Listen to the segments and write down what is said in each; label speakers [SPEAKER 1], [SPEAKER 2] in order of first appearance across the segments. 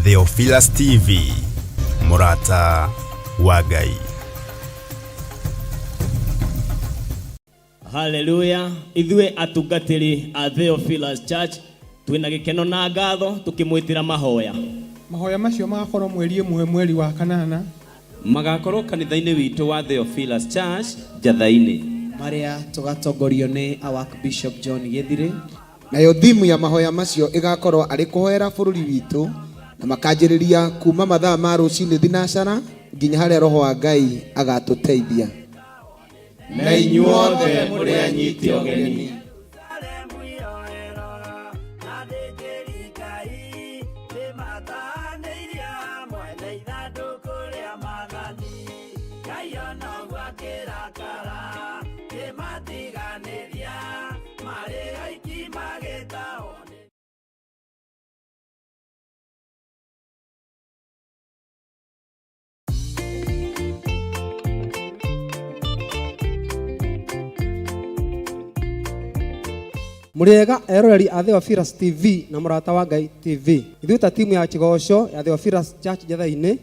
[SPEAKER 1] Theophilus TV, Murata wa Ngai.
[SPEAKER 2] Hallelujah. Ithue atungatiri a Theophilus Church twina gikeno na ngatho tukimwitira mahoya.
[SPEAKER 3] Mahoya macio magakorwo mweri wa kanana,
[SPEAKER 4] magakorwo kanitha-ini witu wa Theophilus Church Jathaini,
[SPEAKER 5] maria tugatongorio ni Archbishop John Githire.
[SPEAKER 6] Nayo thimu ya mahoya macio igakorwo ari kuhoera bururi witu na makanjiriria kuma mathaa ma rucini thinacara nginya haria roho wa Ngai agatuteithia.
[SPEAKER 5] Na inyuothe muri anyiti ogeni
[SPEAKER 7] Muriega eroreri a Theophilus TV na Murata wa Ngai TV. Ithuĩ ta timu ya Kigoco ya Theophilus Church Jathaini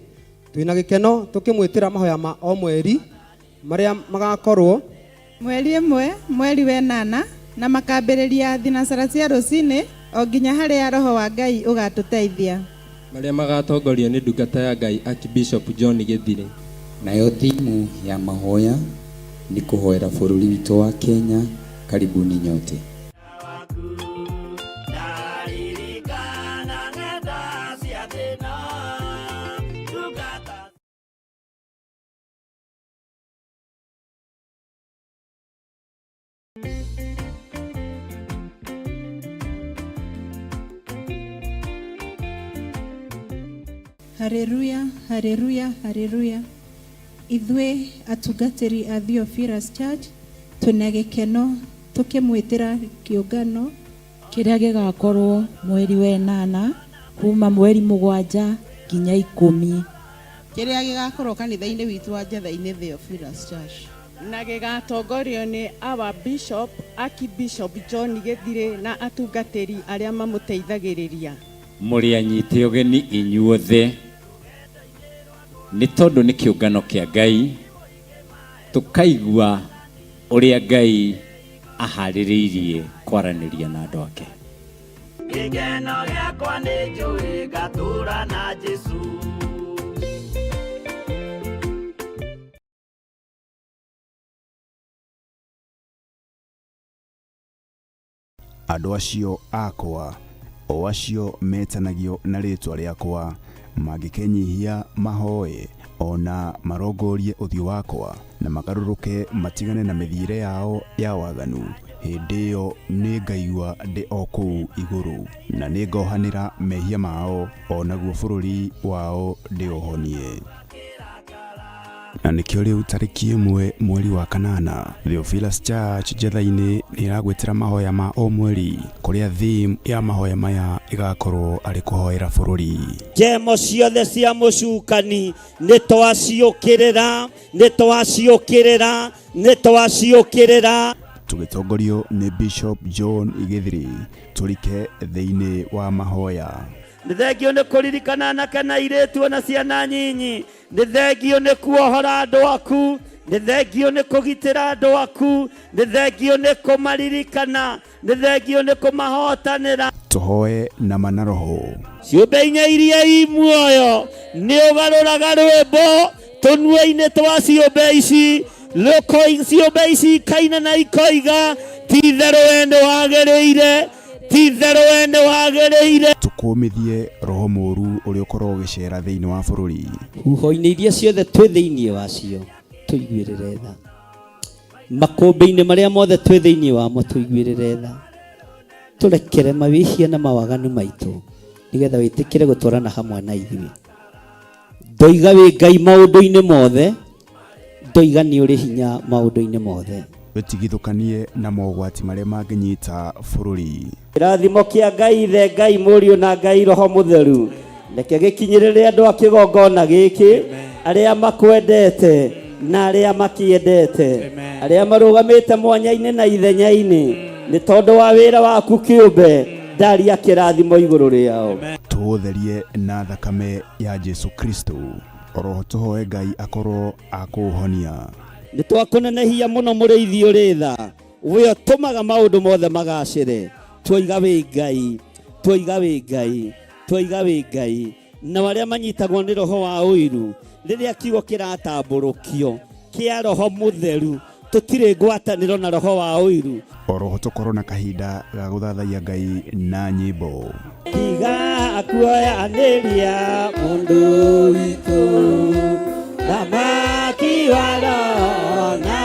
[SPEAKER 7] twina gikeno tukimwitira mahoya ma o mweri maria magakorwo
[SPEAKER 8] mweri 1 mweri wa 8 na makambĩrĩria thinacara cia rũcinĩ o nginya harĩa roho wa Ngai ũgatuteithia.
[SPEAKER 9] Maria magatongorio ni ndungata ya Ngai Archbishop John Githire.
[SPEAKER 10] Nayo timu ya mahoya ni kuhoera bũrũri witũ wa Kenya. Karibuni nyote.
[SPEAKER 8] Haleluya, haleluya, haleluya. Ithue atungatiri a Theophilus Church twina gikeno tukimwitira kiungano
[SPEAKER 11] kiria gigakorwo mweri wa 8 kuma mweri 7 nginya 10
[SPEAKER 12] kiria gigakorwo kanitha-ini witu wa Jathaini Theophilus Church
[SPEAKER 13] na gigatongorio ni our bishop Archbishop John Githire na atungatiri aria mamuteithagiriria.
[SPEAKER 4] Muri anyiti ogeni inyuothe, ni tondu ni kiungano kia Ngai tukaigua uria Ngai ahaririirie kwaraniria na andu ake.
[SPEAKER 14] Gikeno giakwa ni njui ngatura na Jesu.
[SPEAKER 1] Andũ acio akwa o acio metanagio na rĩtwa rĩakwa mangĩkenyihia mahoye ona marongorie ũthiũ wakwa na magarũrũke matigane na mĩthiĩre yao ya waganu, hĩndĩ ĩyo nĩ ngaigua ndĩ o kũu igũrũ na nĩ ngohanĩra mehia mao onaguo bũrũri wao ndĩũhonie. Na nĩkĩo rĩu tarĩki 1 mweri wa kanana Theophilus Church Jathaini nĩ ĩragwĩtĩra mahoya ma o mweri kũrĩa theme ya mahoya maya ĩgakorwo arĩ kũhoera bũrũri.
[SPEAKER 14] Njemo ciothe cia mũcukani nĩ twaciũkĩrĩra, nĩ twaciũkĩrĩra, nĩ twaciũkĩrĩra.
[SPEAKER 1] Tũgĩtongorio nĩ Bishop John Githire tũrike thĩinĩ wa mahoya.
[SPEAKER 14] Nĩ thengio nĩ kũririkana anake na airĩtu na ciana nyinyi. Nĩ thengio nĩ kuohora andũ aku. Nĩ thengio nĩ kũgitĩra andũ aku. Nĩ thengio nĩ kũmaririkana. Nĩ thengio nĩ kũmahotanĩra.
[SPEAKER 1] Tũhoe na manaroho.
[SPEAKER 14] Ciũmbe inya iria i muoyo nĩ ũgarũraga rwĩmbo tũnua-inĩ twa ciũmbe ici. Ciũmbe ici ikaina na ikoiga ti-itherũ we nĩ wagĩrĩire, ti-itherũ we nĩ wagĩrĩire.
[SPEAKER 1] Tũkũmithie roho mũru ũrĩa ũkorwo ũgĩcera thĩinĩ wa bũrũri.
[SPEAKER 14] Huho-inĩ iria ciothe twĩ thĩinĩ wacio tũiguĩrĩre tha. Makũmbĩ-inĩ marĩa mothe twĩ thĩinĩ wamo tũiguĩrĩre tha. Tũrekere mawĩhia na mawaganu maitũ nĩgetha wĩtĩkĩre gũtwarana hamwe na ithuĩ. Ndoiga wĩ Ngai maũndũ-inĩ mothe, ndoiga nĩ ũrĩ hinya maũndũ-inĩ mothe.
[SPEAKER 1] Wĩtigithũkanie na mogwati marĩa mangĩnyita bũrũri.
[SPEAKER 14] Kĩrathimo kĩa Ngai Ithe, Ngai Mũriũ na Ngai Roho Mũtheru reke gĩkinyĩrĩre andũ a kĩgongona gĩkĩ arĩa makwendete na arĩa makĩendete, arĩa marũgamĩte mwanya-inĩ na ithenya-inĩ nĩ tondũ wa wĩra waku kĩũmbe. ndaria kĩrathimo igũrũ rĩao.
[SPEAKER 1] Tũtherie na thakame ya Jesu Kristo. Oroho tũhoe Ngai akorwo akũhonia.
[SPEAKER 14] Nĩ twakũnenehia mũno mũrĩithi ũrĩ tha. We ũtũmaga maũndũ mothe magacĩre. Twoiga wĩ Ngai, twoiga wĩ Ngai, twoiga wĩ Ngai. Na arĩa manyitagwo nĩ roho wa ũiru, rĩrĩa kiugo kĩratambũrũkio kĩa roho mũtheru, tũtirĩ ngwatanĩro na roho wa ũiru.
[SPEAKER 1] Oroho tũkorwo na kahinda ga gũthathaiya Ngai na nyĩmbo.
[SPEAKER 14] Tiga kuoyanĩria mũndũ witũ, thamaki wa roho na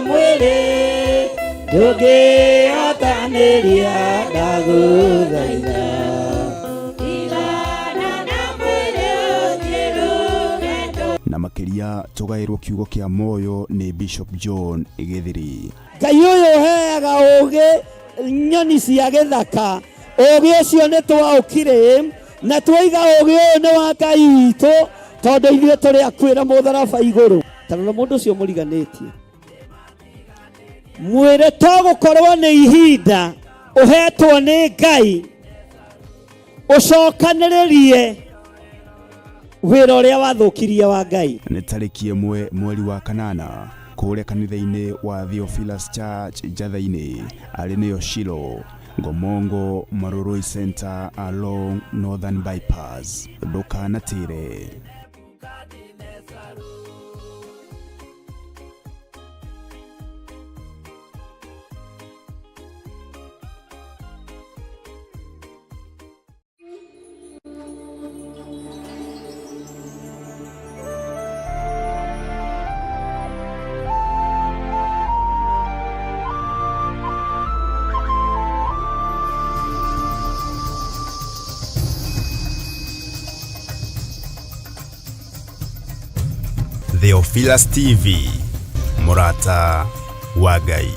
[SPEAKER 14] mwĩrĩ, ndũngĩhotanĩria ndagũthaitha.
[SPEAKER 1] Na makĩria tũgaĩrwo kiugo kĩa moyo nĩ Bishop John Gĩthiri.
[SPEAKER 14] Ngai ũyũ ũheaga ũũgĩ nyoni cia gĩthaka, ũũgĩ ũcio nĩ twaũkire na twoiga ũũgĩ ũyũ nĩ wa Ngai witũ, tondũ ithuĩ tũrĩ akwĩra mũtharaba igũrũ. Tarora mũndũ ũcio mũriganĩtie, mwĩre to gũkorwo nĩ ihinda ũhetwo nĩ Ngai ũcokanĩrĩrie wĩra ũrĩa wathũkirie wa Ngai.
[SPEAKER 1] Nĩ tarĩki 1 mweri wa kanana kũrĩa kanitha-inĩ wa Theophilus Church Njatha-inĩ, arĩ nĩyo Shilo, Ngomongo Maroroi Center along Northern Bypass. Ndũkanatĩre. Theophilus TV, Murata wa Ngai.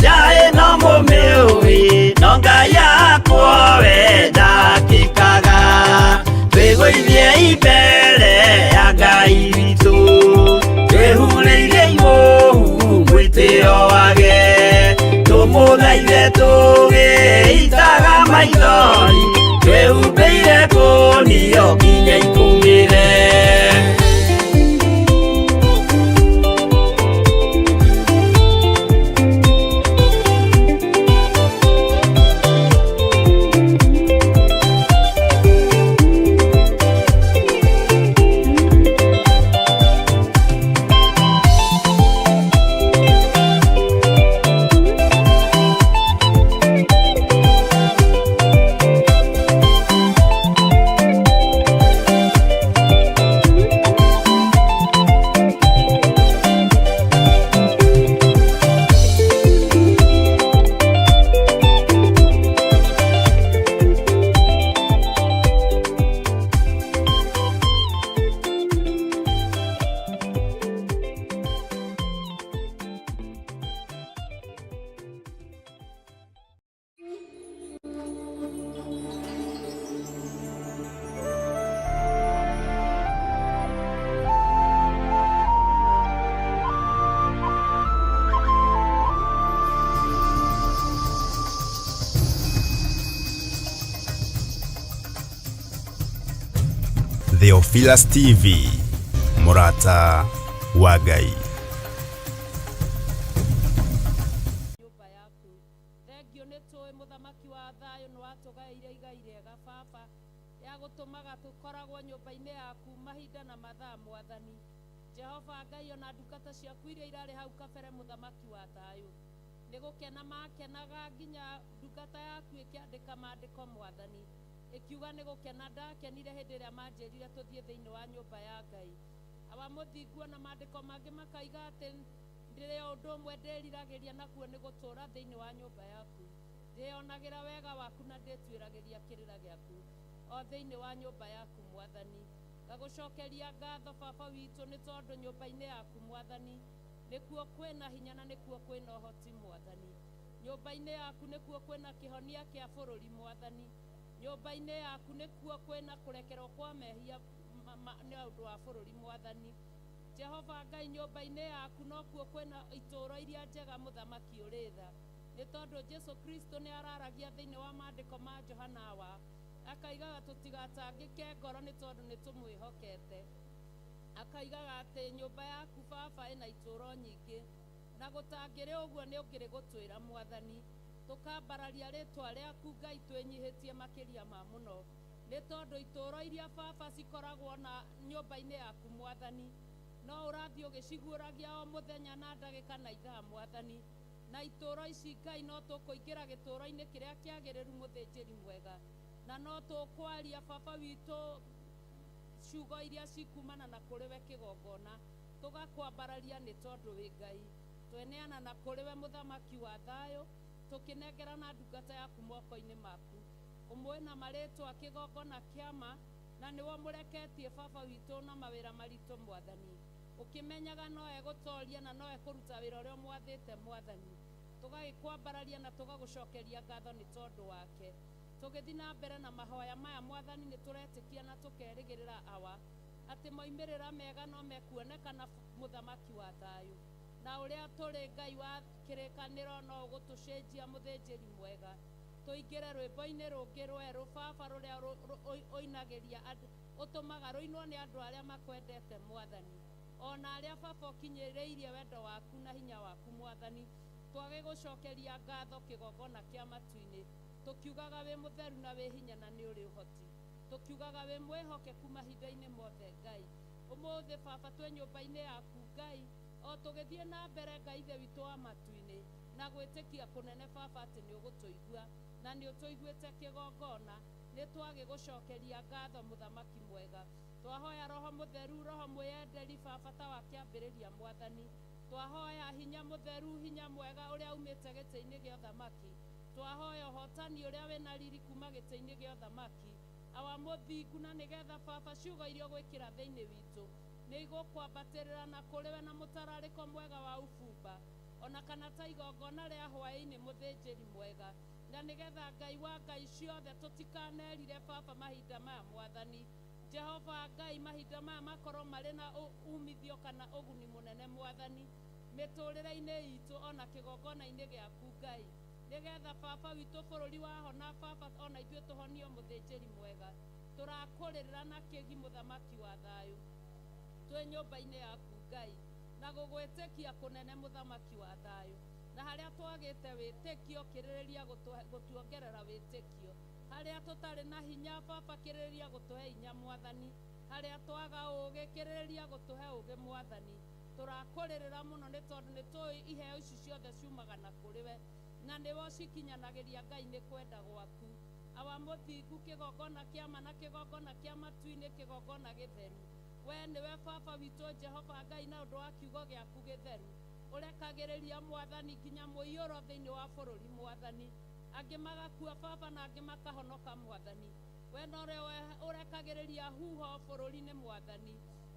[SPEAKER 15] jae no mumiui no ngai yakwo wenda kikaga twiguithie imbere ya ngai witu twihureirie imuhu mwitio wage tumuthaithe tugiitaga maithori twihumbeire ngunio nginya ikumire.
[SPEAKER 1] Theophilus TV, Murata wa Ngai.
[SPEAKER 16] Thengio nĩ tũĩ mũthamaki wa thayũ nĩ watũgaĩire igai rĩega baba ya gũtũmaga tũkoragwo nyũmba-inĩ yaku mahinda na mathaa mwathani. Jehova Ngai ona ndungata ciaku iria irarĩ hau kabere mũthamaki wa thayũ nĩ gũkena makenaga nginya ndungata yaku ĩkĩandĩka maandĩko mwathani ikiuga nĩ gũkena ndakenire hĩndĩ ĩrĩa manjĩrire tũthiĩ thĩinĩ wa nyũmba ya Ngai. Aba mũthingu na maandĩko mangĩ makaiga atĩ ndĩrĩ ũndũ ũmwe ndĩriragĩria naguo nĩ gũtũũra thĩinĩ wa nyũmba yaku, ndĩonagĩra wega waku na ndĩtuĩragĩria kĩrĩra gĩaku o thĩinĩ wa nyũmba yaku mwathani. Ngagũcokeria ngatho baba witũ nĩ tondũ nyũmba-inĩ yaku mwathani nĩkuo kwĩna hinya na nĩkuo kwĩna ũhoti mwathani. Nyũmba-inĩ yaku nĩkuo kwĩna kĩhonia kĩa bũrũri mwathani. Nyũmba-inĩ yaku nĩkuo kwĩna kũrekerwo kwa mehia nĩ ũndũ wa bũrũri mwathani. Jehova Ngai nyũmba-inĩ yaku nokuo kwĩna itũũro iria njega mũthamaki ũrĩ tha, nĩ tondũ Jesu Kristo nĩ araragia thĩinĩ wa maandĩko ma Johana wa akaigaga tũtigatangĩke ngoro nĩ tondũ nĩ tũmwĩhokete. Akaigaga atĩ nyũmba yaku baba ĩna itũũro nyingĩ na gũtangĩrĩ ũguo nĩ ũngĩrĩ gũtwĩra mwathani. Tũkambararia rĩtwa rĩaku Ngai twĩnyihĩtie makĩria ma mũno nĩ tondũ itũũro iria baba cikoragwo na nyũmba-inĩ yaku mwathani no ũrathiĩ ũgĩciguũragia o mũthenya na ndagĩka na ithaa mwathani. Na itũũro ici Ngai no tũkũingĩra gĩtũũro-inĩ kĩrĩa kĩagĩrĩru mũthĩnjĩri mwega na no tũkwaria baba witũ ciugo iria cikumana na kũrĩ we kĩgongona tũgakwambararia nĩ tondũ wĩ Ngai. Tweneana na kũrĩ we mũthamaki wa thayũ tũkĩnengera na ndungata yaku moko-inĩ maku ũmwe na marĩtwa kĩgongona kĩama na nĩwo mũreketie baba witũ na mawĩra maritũ mwathani, ũkĩmenyaga no egũtoria na no ekũruta wĩra ũrĩa mwathĩte mwathani. Tũgagĩkwambararia na tũgagũcokeria ngatho nĩ tondũ wake. Tũgĩthiĩ na mbere na mahoya maya mwathani nĩ tũretĩkia na tũkerĩgĩrĩra awa atĩ moimĩrĩra mega no mekuonekana mũthamaki wa thayũ, na ũrĩa tũrĩ Ngai wa kĩrĩkanĩro no ũgũtũcenjia mũthĩnjĩri mwega. Tũingĩre rwĩmbo-inĩ rũngĩ rwerũ baba rũrĩa ũinagĩria ũtũmaga rũinwo nĩ andũ arĩa makwendete mwathani, ona arĩa baba ũkinyĩrĩirie wendo waku na hinya waku mwathani. Twagĩgũcokeria ngatho kĩgongona kĩa matu-inĩ tũkiugaga wĩ mũtheru na wĩ hinya na nĩ ũrĩ ũhoti, tũkiugaga wĩ mwĩhokeku mahinda-inĩ mothe Ngai. Ũmũthĩ baba twĩ nyũmba-inĩ yaku Ngai o tũgĩthiĩ na mbere Ngai ithe witũ wa matu-inĩ na gwĩtĩkia kũnene baba atĩ nĩ ũgũtũigua na nĩ ũtũiguĩte kĩgongona. Nĩ twagĩgũcokeria ngatho mũthamaki mwega. Twahoya roho mũtheru, roho mwĩenderi baba ta wa kĩambĩrĩria mwathani. Twahoya hinya mũtheru, hinya mwega ũrĩa umĩte gĩtĩ-inĩ gĩa ũthamaki. Twahoya ũhotani ũrĩa wĩna riri kuma gĩtĩ-inĩ gĩa ũthamaki awa mũthingu, na nĩgetha baba ciugo iria ũgwĩkĩra thĩinĩ witũ nĩ igũkwambatĩrĩra na kũrĩ we na mũtararĩko mwega wa ũbumba ona kana ta igongona rĩa hwaĩ-inĩ mũthĩnjĩri mwega, na nĩgetha Ngai wa Ngai ciothe tũtikanerire Baba mahinda maya Mwathani. Jehova Ngai mahinda maya makorwo marĩ na umithio kana ũguni mũnene Mwathani mĩtũrĩre-inĩ itũ ona kĩgongona-inĩ gĩaku Ngai, nĩgetha Baba witũ bũrũri wahona Baba ona ithuĩ tũhonio mũthĩnjĩri mwega. Tũrakũrĩrĩra na kĩgi mũthamaki wa thayũ twĩ nyũmba-inĩ yaku Ngai, na gũgwĩtĩkia kũnene mũthamaki wa thayũ, na harĩa twagĩte wĩtĩkio kĩrĩrĩria gũtuongerera wĩtĩkio, harĩa tũtarĩ na hinya Baba kĩrĩrĩria gũtũhe hinya Mwathani, harĩa twaga ũũgĩ kĩrĩrĩria gũtũhe ũũgĩ Mwathani. Tũrakũrĩrĩra mũno nĩ tondũ nĩ tũĩ iheo ici ciothe ciumaga na kũrĩ we, na nĩwo cikinyanagĩria Ngai nĩ kwenda gwaku. Awa mũthingu kĩgongona kĩa ma na kĩgongona kĩa matu-inĩ kĩgongona gĩtheru, we nĩwe Baba witũ Jehova Ngai na ũndũ wa kiugo gĩaku gĩtheru ũrekagĩrĩria Mwathani nginya mũiyũro thĩinĩ wa bũrũri Mwathani, angĩ magakua Baba na angĩ makahonoka Mwathani. We no ũrekagĩrĩria huho bũrũri-inĩ Mwathani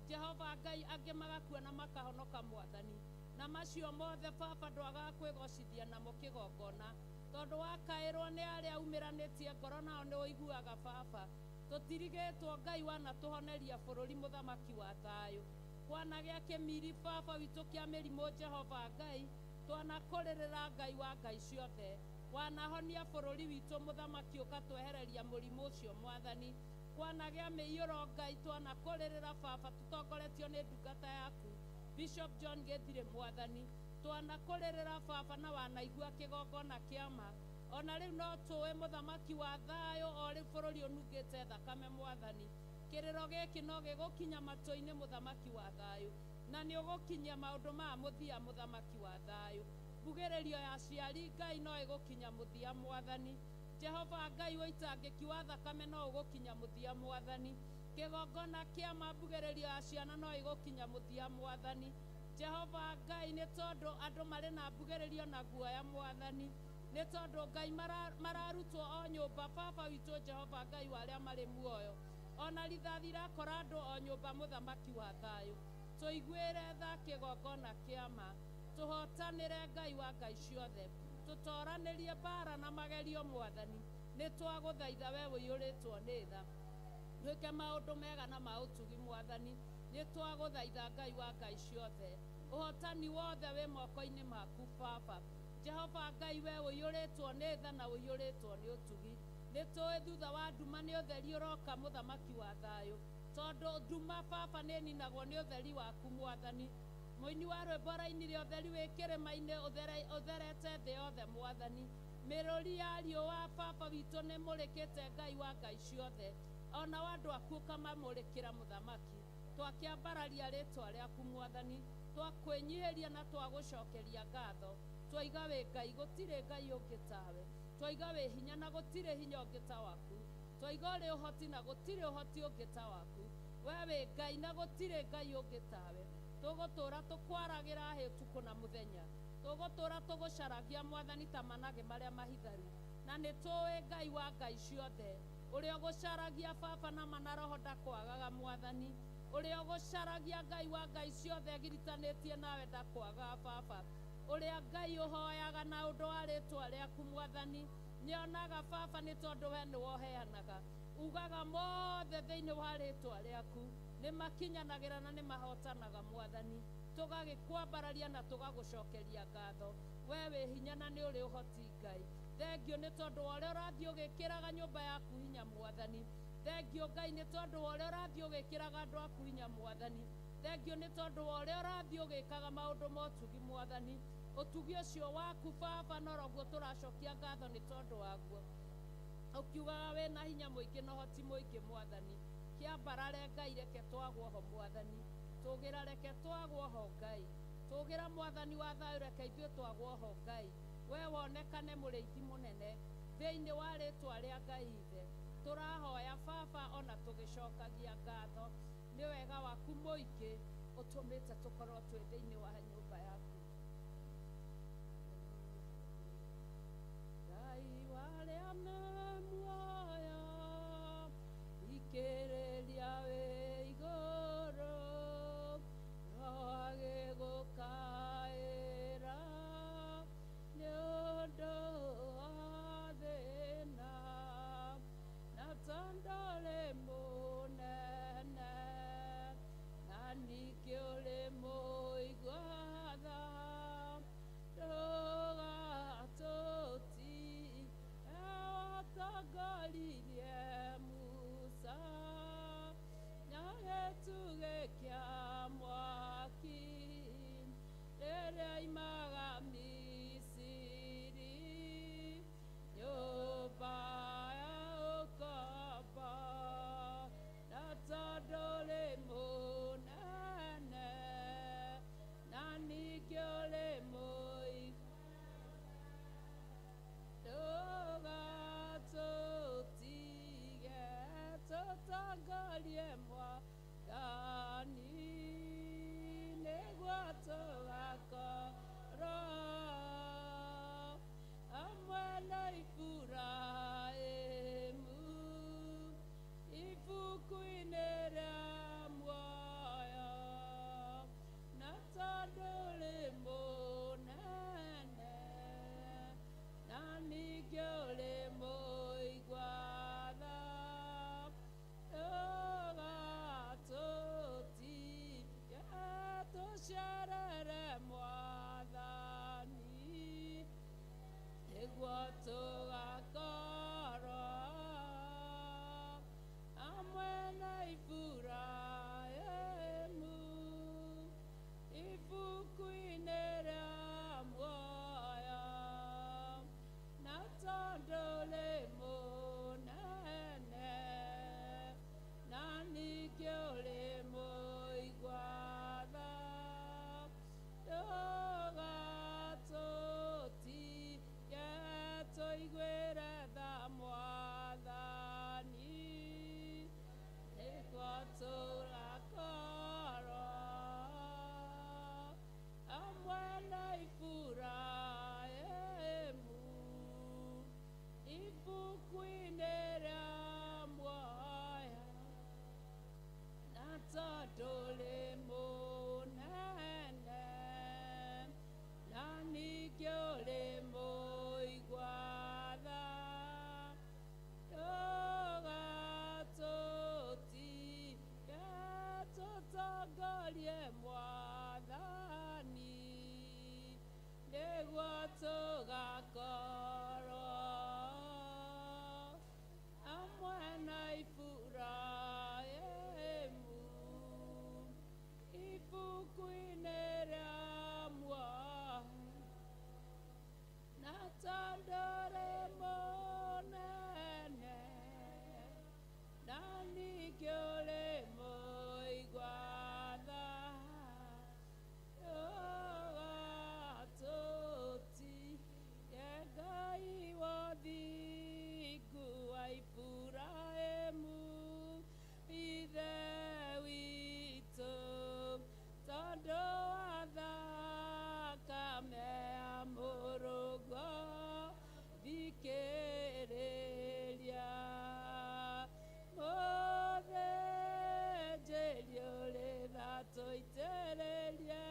[SPEAKER 16] Jehova Ngai, angĩ magakua na makahonoka Mwathani, na macio mothe Baba ndwagaga kwĩgocithia namo kĩgongona, tondũ wakaĩrwo nĩ arĩa umĩranĩtie ngoro nao nĩ ũiguaga Baba. Tũtirigĩtwo Ngai wanatũhoneria bũrũri mũthamaki wa thayũ, kwanagĩa kĩmiri Baba witũ kĩa mĩrimũ Jehova Ngai, twanakũrĩrĩra Ngai wa Ngai ciothe, wanahonia bũrũri witũ mũthamaki ũkatwehereria mũrimũ ũcio Mwathani, kwanagĩa mĩiyũro Ngai, twanakũrĩrĩra Baba tũtongoretio nĩ ndungata yaku Bishop John Gĩthirĩ Mwathani, twanakũrĩrĩra Baba na wanaigua kĩgongona kĩa ma, ona rĩu no tũĩ mũthamaki wa thayũ o rĩu bũrũri ũnungĩte thakame Mwathani. Kĩrĩro gĩkĩ no gĩgũkinya matũ-inĩ mũthamaki wa thayũ, na nĩ ũgũkinyia maũndũ ma mũthia mũthamaki wa thayũ. Mbugĩrĩrio ya ciari Ngai no ĩgũkinya mũthia Mwathani. Jehova Ngai ũitangĩki wa thakame no ũgũkinya mũthia Mwathani. Kĩgongona kĩa mbugĩrĩrio ya ciana no ĩgũkinya mũthia Mwathani. Jehova Ngai nĩ tondũ andũ marĩ na mbugĩrĩrio na guoya Mwathani, nĩ tondũ Ngai mararutwo o nyũmba Baba witũ Jehova Ngai wa arĩa marĩ muoyo, ona rithathi rakora andũ o nyũmba mũthamaki wa thayũ. Tũiguĩre tha kĩgongona kĩa ma, tũhotanĩre Ngai wa Ngai ciothe, tũtoranĩrie mbara na magerio Mwathani. Nĩ twagũthaitha we ũiyũrĩtwo nĩ tha, wĩke maũndũ mega na ma ũtugi Mwathani. Nĩ twagũthaitha Ngai wa Ngai ciothe, ũhotani wothe wĩ moko-inĩ maku Baba. Jehova Ngai we ũiyũrĩtwo nĩ tha na ũiyũrĩtwo nĩ ũtugi. Nĩ tũĩ thutha wa nduma nĩ ũtheri ũroka mũthamaki wa thayũ, tondũ nduma Baba nĩ ninagwo nĩ ũtheri waku Mwathani. Mũini wa rwĩmbo rainire ũtheri wĩ kĩrĩma-inĩ ũtherete thĩ yothe Mwathani. Mĩrũri ya riũa Baba witũ nĩ mũrĩkĩte Ngai wa Ngai ciothe, ona wa andũ aku ũkamamũrĩkĩra mũthamaki. Twakĩambararia rĩtwa rĩaku Mwathani, twakwĩnyihĩria na twagũcokeria ngatho. Twaiga wĩ Ngai, gũtirĩ Ngai ũngĩ tawe. Twaiga wĩ hinya na gũtirĩ hinya ũngĩ ta waku. Twaiga ũrĩ ũhoti na gũtirĩ ũhoti ũngĩ ta waku. We wĩ Ngai na gũtirĩ Ngai ũngĩ tawe. Tũgũtũũra tũkwaragĩra hĩ ũtukũ na mũthenya, tũgũtũũra tũgũcaragia Mwathani ta manage marĩa mahitharu. Na nĩ tũĩ Ngai wa Ngai ciothe, ũrĩa ũgũcaragia Baba na manaroho ndakwagaga Mwathani, ũrĩa ũgũcaragia Ngai wa Ngai ciothe agiritanĩtie nawe ndakwagaga Baba, ũrĩa Ngai ũhoyaga na ũndũ wa rĩtwa rĩaku Mwathani. Nyonaga Baba nĩ tondũ we nĩ woheanaga, ugaga mothe thĩinĩ wa rĩtwa rĩaku nĩ makinyanagĩra na nĩ mahotanaga Mwathani. Tũgagĩkwambararia na tũgagũcokeria ngatho. We wĩ hinya na nĩ ũrĩ ũhoti Ngai. Thengio nĩ tondũ wa ũrĩa ũrathiĩ ũgĩkĩraga nyũmba yaku hinya Mwathani. Thengio Ngai nĩ tondũ wa ũrĩa ũrathiĩ ũgĩkĩraga andũ aku hinya Mwathani. Thengio nĩ tondũ wa ũrĩa ũrathiĩ ũgĩkaga maũndũ ma ũtugi Mwathani. Ũtugi ũcio waku Baba noroguo tũracokia ngatho nĩ tondũ waguo. Ũkiugaga wĩna hinya mũingĩ na ũhoti mũingĩ Mwathani. Kĩambarare Ngai, reke twagwo ho Mwathani. Tũgĩra reke twagwo ho Ngai. Tũgĩra Mwathani wa thayũ, reke ithuĩ twagwo ho Ngai. We wonekane mũrĩithi mũnene thĩinĩ wa rĩtwa rĩa Ngai Ithe. Tũrahoya Baba ona tũgĩcokagia ngatho nĩ wega waku mũingĩ ũtũmĩte tũkorwo twĩ thĩinĩ wa nyũmba yaku. Ngai wa arĩa me muoyo, ikĩrĩria wĩ igũrũ, no agĩgũkaĩra ibuku-inĩ rĩa muoyo na tondũ ũrĩ mũnene na ningĩ ũrĩ mũigua tha ũgatũtiga tũcerere Mwathani nĩguo tũgakorwo hamwe na Iburahĩmu ibuku-inĩ rĩa muoyo na tondũ ũrĩ mũnene na ningĩ ũrĩ mũigua tha ndũgatũtige tũiguĩre tha Mwathani nĩguo tũgakorwo hamwe na Iburahĩmu ibuku-inĩ rĩa muoyo na tondũ ũrĩ mũnene na ningĩ ũrĩ mũigua tha ndũgatũtige tũtongorie Mwathani nĩguo tũgakorwo hamwe na Iburahĩmu ibuku-inĩ rĩa muoyo na tondũ ũrĩ mũnene na ningĩ ũrĩ mũigua tha ndũgatũtige Ngai wa ũthingu wa Iburahĩmu ithe witũ tondũ wa thakame ya mũrũngũ thikĩrĩria mũthĩnjĩri ũrĩ tha tũitĩrĩrie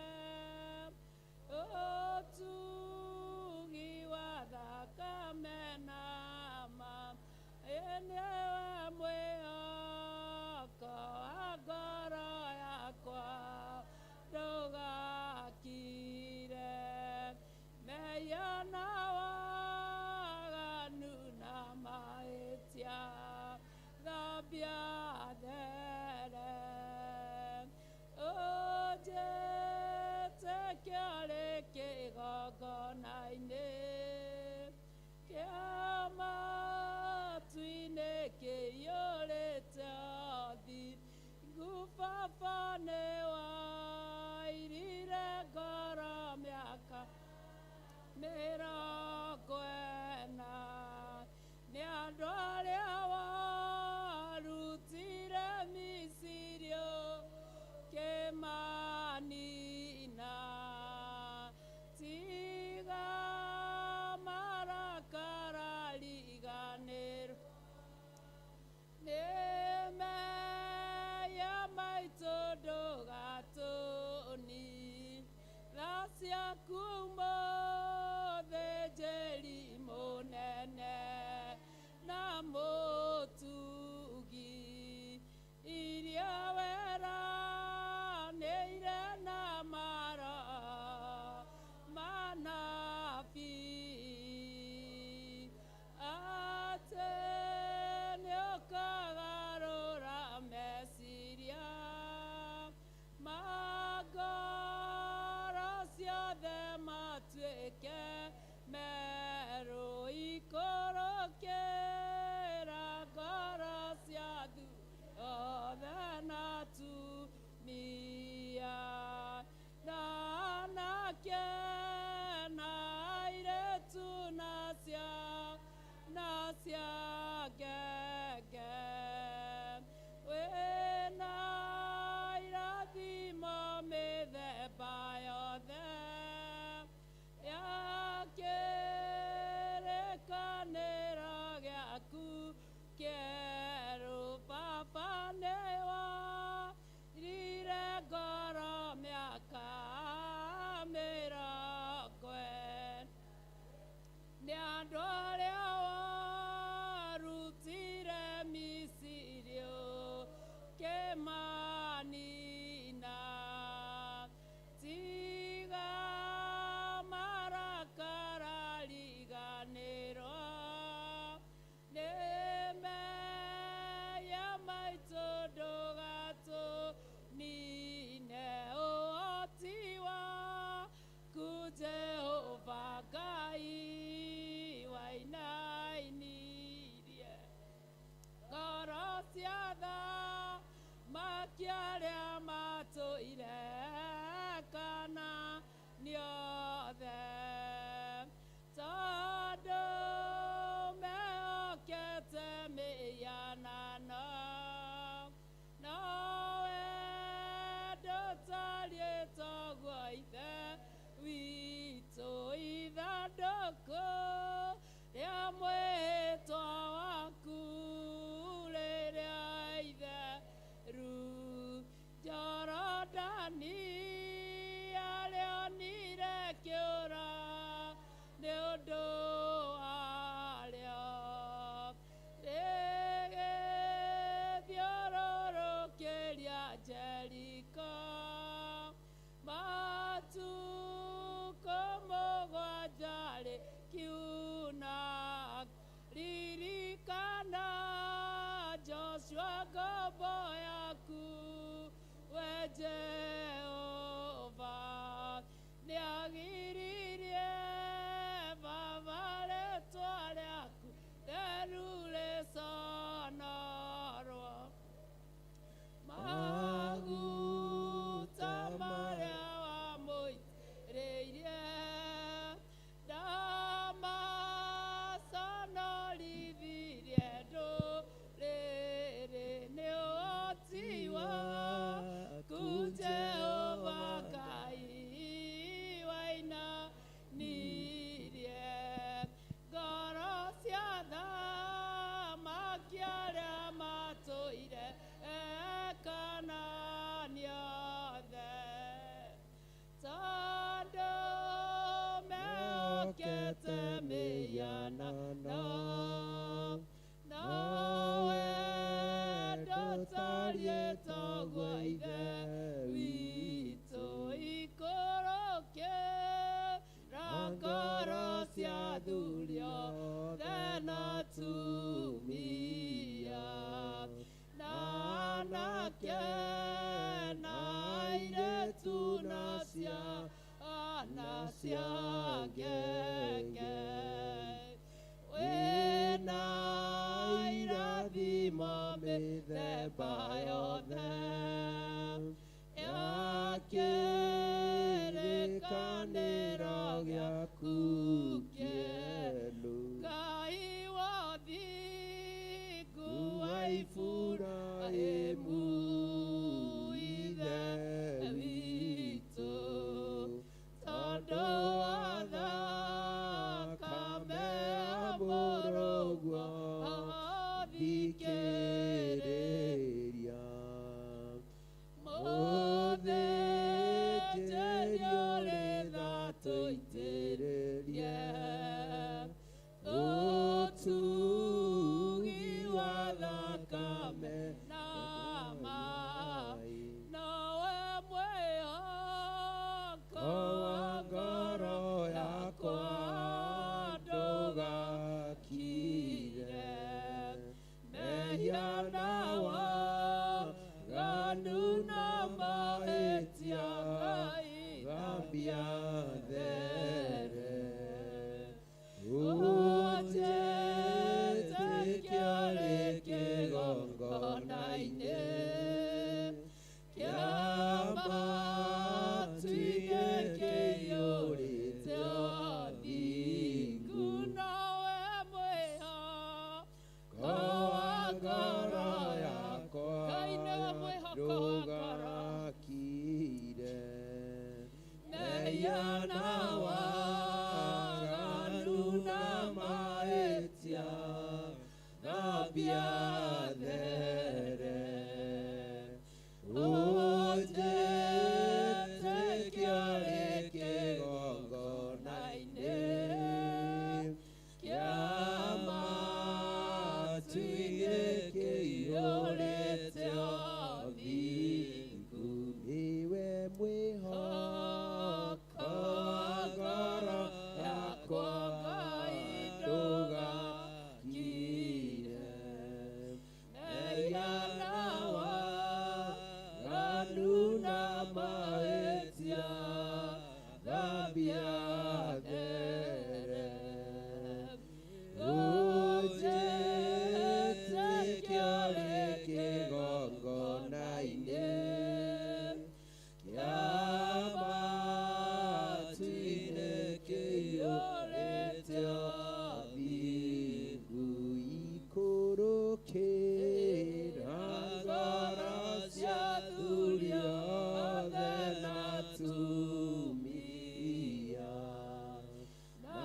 [SPEAKER 16] ũtugi wa thakame na ma nĩwe mwĩhoko wa ngoro yakwa ndũgakire mehia na waganu na mahĩtia thambia there ũnjĩtĩkĩre kĩgongona-inĩ kĩa matu-inĩ kĩiyũrĩte ũthingu Baba nĩ wairire ngoro mĩaka mĩrongo ĩna nĩ andũ arĩa warutire Misiri ũkĩmanina tiga marakara riganĩrwo nĩ mehia maitũ ndũgatũni tha ciaku mũthĩnjĩri mũnene na mũtugi iria weranĩire na maro manabii atĩ nĩũkagarũra meciria ma ngoro ciothe matuĩke merũ ikũrũkĩra ngoro cia thu othe na tumia na anake na airĩtu na cia ngenge wĩna irathimo mĩthemba yothe ya kĩrĩkanĩro gĩaku kĩerũ Baba nĩ rioko ria mwĩtwa waku rĩrĩa itheru Jorodani arĩonire kĩũra nĩ ũndũ warĩo rĩgĩthiũrũrũkĩria Jeriko matukũ mũgwanja rĩkiuna ririkana Joshua ngombo yaku we Jehova nĩagiririe baba rĩtwa rĩaku theru rĩconorwo maguta marĩa wamũitĩrĩirie ndamaconorithirie ndũrĩrĩ nĩ ũhoti waku Jehova Ngai wainanirie ngoro cia thamaki arĩa matũire Kaanani othe tondũ mehokete mĩhianano nowe ndũtariĩ gwa ithe witũ ikũrũkĩra ngoro cia athuri othe na atumia na anake na airĩtu na ciana cia ngenge wĩna irathimo mĩthemba yothe ya kĩrĩkanĩro gĩaku kĩerũ Ngai wa ũthingu wa Iburahĩmu ithe witũ tondũ wa thakame ya mũrũguo thikĩrĩria mũthĩnjĩri ũrĩ tha tũitĩrĩrie ũtugi wa thakame na maĩ nowe mwĩhoko wa ngoro yakwa ndũgakire mehia na waganu na mahĩtia Ngai thambia there ũnjĩtĩkia rĩ kĩgongona-inĩ kĩa matu-inĩ kĩiyũrĩte ũthingu nowe mwĩhoko wa ngoro yakwa ndũgakire mehia na waganu na mahĩtia thambia there ũnjĩtĩkia rĩ kĩgongona-inĩ kĩa matu-inĩ kĩiyũrĩte ũthingu niwe mwĩhoko wa ngoro yakwa Ngai ndũgakire mehia na waganu na mahĩtia thambia there ũnjĩtĩkia rĩ kĩgongona-inĩ kĩa matu-inĩ kĩiyũrĩte ũthingu ikũrũkĩra ngoro cia athuri othe na atumia na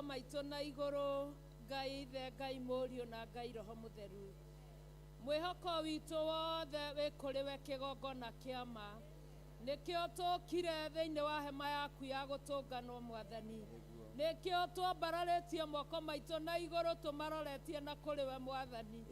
[SPEAKER 16] maitũ na igũrũ, Ngai Ithe, Ngai Mũriũ na Ngai Roho Mũtheru. Mwĩhoko witũ wothe wĩ kũrĩ we kĩgongona kĩa ma. Nĩkĩo tũkire thĩinĩ wa hema yaku ya gũtũnganwo Mwathani. Nĩkĩo twambararĩtie moko maitũ na igũrũ tũmaroretie na kũrĩ we Mwathani.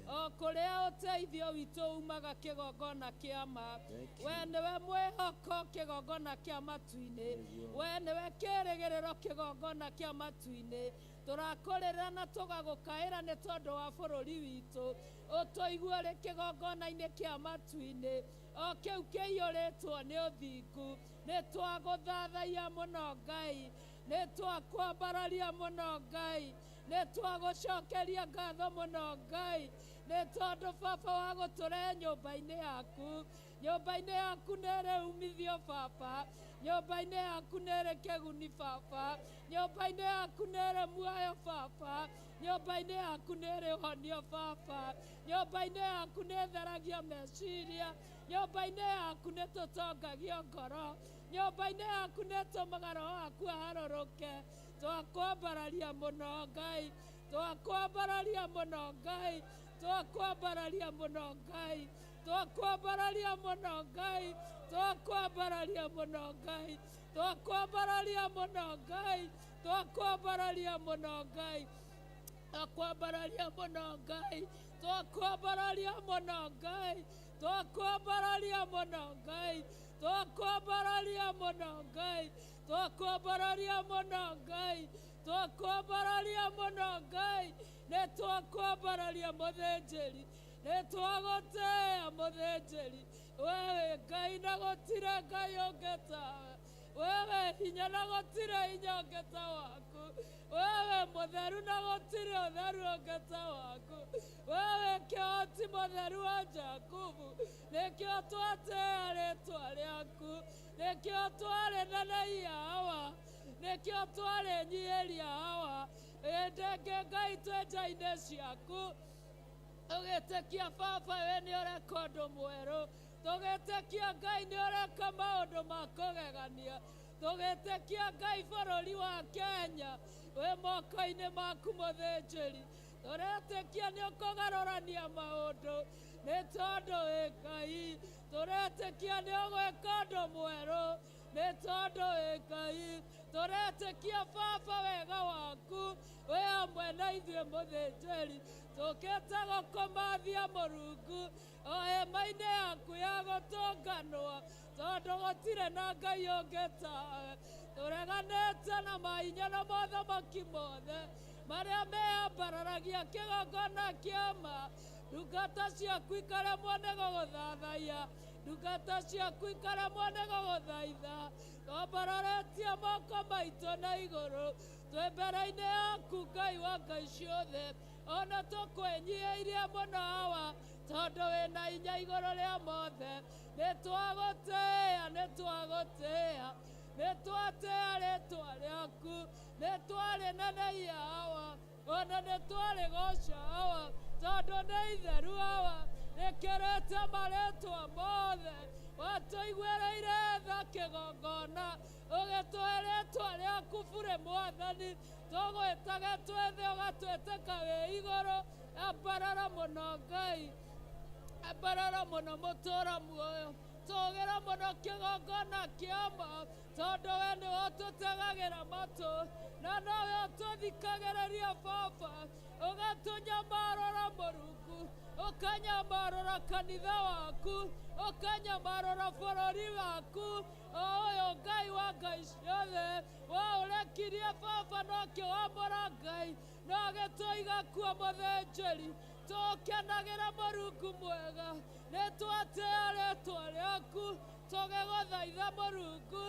[SPEAKER 16] O kũrĩa ũteithio witũ umaga kĩgongona kĩa ma. We nĩwe mwĩhoko kĩgongona kĩa matu-inĩ. We nĩwe kĩĩrĩgĩrĩro kĩgongona kĩa matu-inĩ. Tũrakũrĩra na tũgagũkaĩra nĩ tondũ wa bũrũri witũ. Ũtũigue ũrĩ kĩgongona-inĩ kĩa matu-inĩ. O kĩu kĩiyũrĩtwo nĩ ũthingu. Nĩ twagũthathaia mũno Ngai. Nĩ twakwambararia mũno Ngai. Nĩ twagũcokeria ngatho mũno Ngai. Nĩ tondũ Baba wa gũtũrehe nyũmba-inĩ yaku. Nyũmba-inĩ yaku nĩ ĩrĩ umithio Baba. Nyũmba-inĩ yaku nĩ ĩrĩ kĩguni Baba. Nyũmba-inĩ yaku nĩ ĩrĩ muoyo Baba. Nyũmba-inĩ yaku nĩ ĩrĩ ũhonio Baba. Nyũmba-inĩ yaku nĩ ĩtheragia meciria. Nyũmba-inĩ yaku nĩ tũtongagio ngoro. Nyũmba-inĩ yaku nĩ tũmaga roho waku aharũrũke. Twakwambararia mũno Ngai. Twakwambararia mũno Ngai. Twakwambararia mũno Ngai. Twakwambararia mũno Ngai. Twakwambararia mũno Ngai. Twakwambararia mũno Ngai. Twakwambararia mũno Ngai. Twakwambararia mũno Ngai. Twakwambararia mũno Ngai. Twakwambararia mũno Ngai. Twakwambararia mũno Ngai. Twakwambararia mũno Ngai. Twakwambararia mũno Ngai. Nĩ twakwambararia mũthĩnjĩri. Nĩ twagũtĩĩa mũthĩnjĩri. Wewe Ngai na gũtirĩ Ngai ũngĩ tawe. Wewe hinya na gũtirĩ hinya ũngĩ ta waku. Wewe mũtheru na gũtirĩ ũtheru ũngĩ ta waku. Wewe kĩhoti mũtheru wa Jakubu. Nĩkĩo twatĩĩa rĩĩtwa rĩaku. Nĩkĩo twarĩneneia hawa. Nĩkĩo twarĩnyihĩria hawa. Hĩndĩ ĩngĩ Ngai twĩ nja-inĩ ciaku. Tũgĩtĩkia Baba we nĩ ũreka ũndũ mwerũ. Tũgĩtĩkia Ngai nĩ ũreka maũndũ ma kũgegania. Tũgĩtĩkia Ngai bũrũri wa Kenya wĩ moko-inĩ maku mũthĩnjĩri. Tũretĩkia nĩ ũkũgarũrania maũndũ nĩ tondũ wĩ Ngai. Tũretĩkia nĩ ũgwĩka ũndũ mwerũ nĩ tondũ wĩ Ngai. Tũretĩkia Baba wega waku wĩ hamwe na ithuĩ mũthĩnjĩri. Tũkĩte gũkũmathia Mũrungu o hema-inĩ yaku ya gũtũnganwo tondũ gũtirĩ na Ngai ũngĩ tawe. Tũreganĩte na mahinya na mothamaki mothe marĩa meambararagia kĩgongona kĩa ma. Ndungata ciaku ikaremwo nĩ gũgũthathaiya. Ndungata ciaku ikaremwo nĩ gũgũthaitha. Twambararĩtie moko maitũ na igũrũ twĩ mbere-inĩ yaku Ngai wa ngai ciothe. Ona tũkwĩnyihĩirie mũno hawa tondũ wĩna hinya igũrũ rĩa mothe. Nĩ twagũtĩĩa, nĩ twagũtĩĩa. Nĩ twatĩĩa rĩĩtwa rĩaku. Nĩ twarĩneneia hawa. Ona nĩ twarĩgoca hawa tondũ nĩ itheru hawa. Rĩkĩrĩte marĩĩtwa mothe. Watũiguĩrĩire tha kĩgongona. Ũgĩtũhe rĩĩtwa rĩaku bure Mwathani. Tũgwĩtage twĩ thĩ ũgatwĩtĩka wĩ igũrũ. Ambarara mũno Ngai. Ambarara mũno mũtũũra muoyo. Tũgĩra mũno kĩgongona kĩa ma tondũ we nĩwe ũtũtegagĩra matũ na nowe ũtũthikagĩrĩria Baba. Ũgatũnyamarũra Mũrungu. Ũkanyamarũra kanitha waku. Ũkanyamarũra bũrũri waku. O ũyũ Ngai wa ngai ciothe. We ũrekirie Baba no kĩwamũra Ngai no gĩtũiga kuo mũthĩnjĩri. Tũkenagĩra Mũrungu mwega. Nĩ twatĩĩa rĩĩtwa rĩaku. Tũgĩgũthaitha Mũrungu.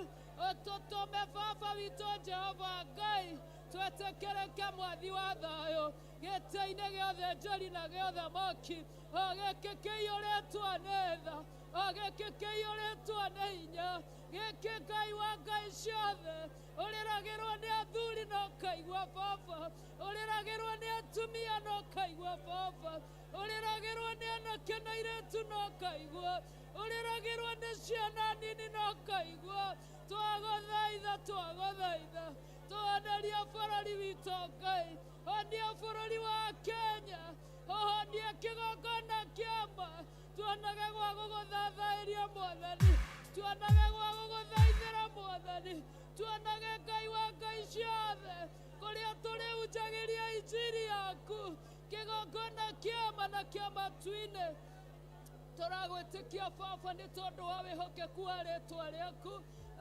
[SPEAKER 16] Ũtũtũme Baba witũ Jehova Ngai. Twĩtĩkĩrĩke mwathi wa thayũ gĩtĩ-inĩ gĩa ũthĩnjĩri na gĩa ũthamaki. O gĩkĩ kĩiyũrĩtwo nĩ tha. O gĩkĩ kĩiyũrĩtwo nĩ hinya. Gĩkĩ Ngai wa ngai ciothe. Ũrĩragĩrwo nĩ athuri na ũkaigua Baba. Ũrĩragĩrwo nĩ atumia na ũkaigua Baba. Ũrĩragĩrwo nĩ anake na airĩtu na ũkaigua. Ũrĩragĩrwo nĩ ciana nini na ũkaigua. Twagũthaitha, twagũthaitha. tuonerie bũrũri witũ Ngai, honia bũrũri wa Kenya, honia kĩgongona kĩama, tuonage gwa gũgũthathairia Mwathani, tuonage gwa gũgũthaithĩra Mwathani, tuonage Ngai wa ngai ciothe kũrĩa tũrĩhunjagĩria injiri yaku, kĩgongona kĩama na kĩa matu-inĩ. Tũragwĩtĩkia Baba nĩ tondũ wa wĩhokeku wa rĩĩtwa rĩaku,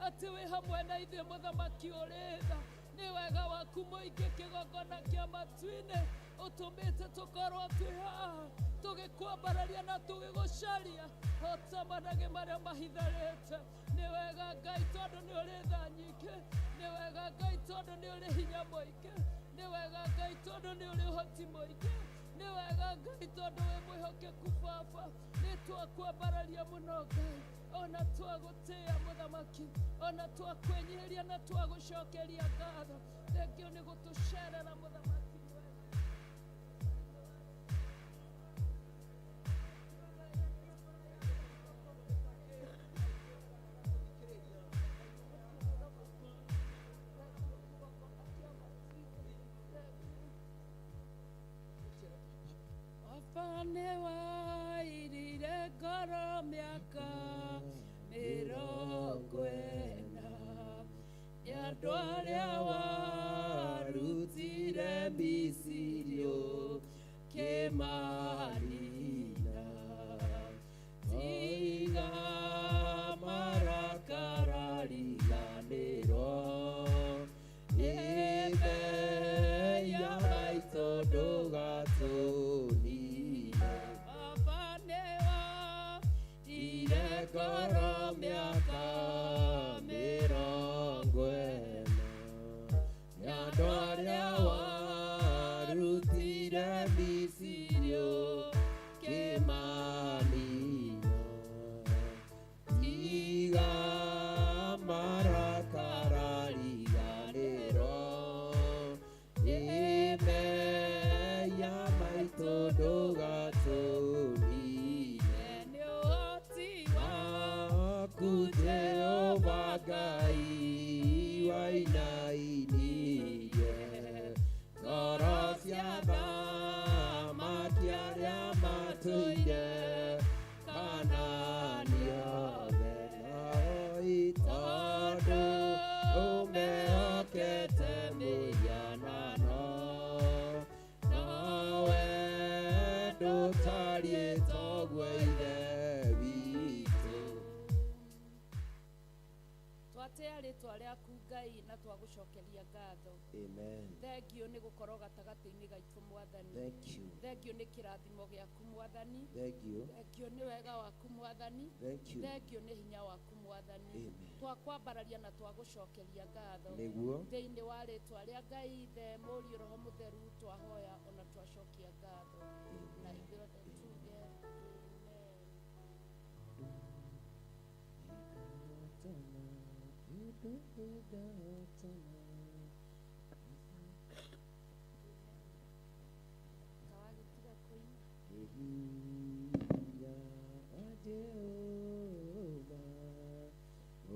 [SPEAKER 16] atĩ wĩ hamwe na ithuĩ mũthamaki ũrĩ tha. Nĩ wega waku mũingĩ kĩgongona kĩa matu-inĩ, ũtũmĩte tũkorwo twĩ haha tũgĩkwambararia na tũgĩgũcaria otamanage marĩa mahitharĩte. Nĩ wega Ngai tondũ nĩ ũrĩ tha nyingĩ, nĩ wega Ngai tondũ nĩ ũrĩ hinya mũingĩ, nĩ wega Ngai tondũ nĩ ũrĩ ũhoti mũingĩ, nĩ wega Ngai tondũ wĩ mwĩhokeku Baba. Nĩ twakwambararia mũno Ngai, ona twagũtĩĩa mũthamaki, ona twakwĩnyihĩria na twagũcokeria ngatho. Thengio nĩ gũtũcerera mũthamaki. Nĩ wairire ngoro mĩaka 40, nĩ andũ arĩa warutire Misiri ũkĩmanina, tiga marakara riganĩrwo nĩ meya maitũ ndũgatũni. Ngoro mĩaka 40, nĩ andũ arĩa warutire Misiri ũkĩmanina, tiga marakara riganĩrwo nĩ meya maitũ ndũgatũni. Jehova Ngai wainainirie ngoro cia thamaki arĩa matũire Kanaani othe, tondũ ũmehokete mũhianano, nawe ndũtariĩ toguo ithe witũ. Twatĩa rĩtwa rĩaku Ngai na twagũcokeria ngatho.
[SPEAKER 6] Amen.
[SPEAKER 16] Thengio nĩ gũkorwo gatagatĩ-inĩ gaitũ Mwathani.
[SPEAKER 6] Thank you.
[SPEAKER 16] Thengio nĩ kĩrathimo gĩaku Mwathani.
[SPEAKER 6] Thank you.
[SPEAKER 16] Thengio nĩ wega waku Mwathani.
[SPEAKER 6] Thank you.
[SPEAKER 16] Thengio nĩ hinya waku Mwathani.
[SPEAKER 6] Amen.
[SPEAKER 16] Twakwambararia na twagũcokeria ngatho.
[SPEAKER 6] Nĩguo
[SPEAKER 16] thĩinĩ wa rĩtwa rĩa Ngai Ithe, Mũriũ, Roho Mũtheru, twahoya ona twacokia ngatho. Na ithuĩ othe tuge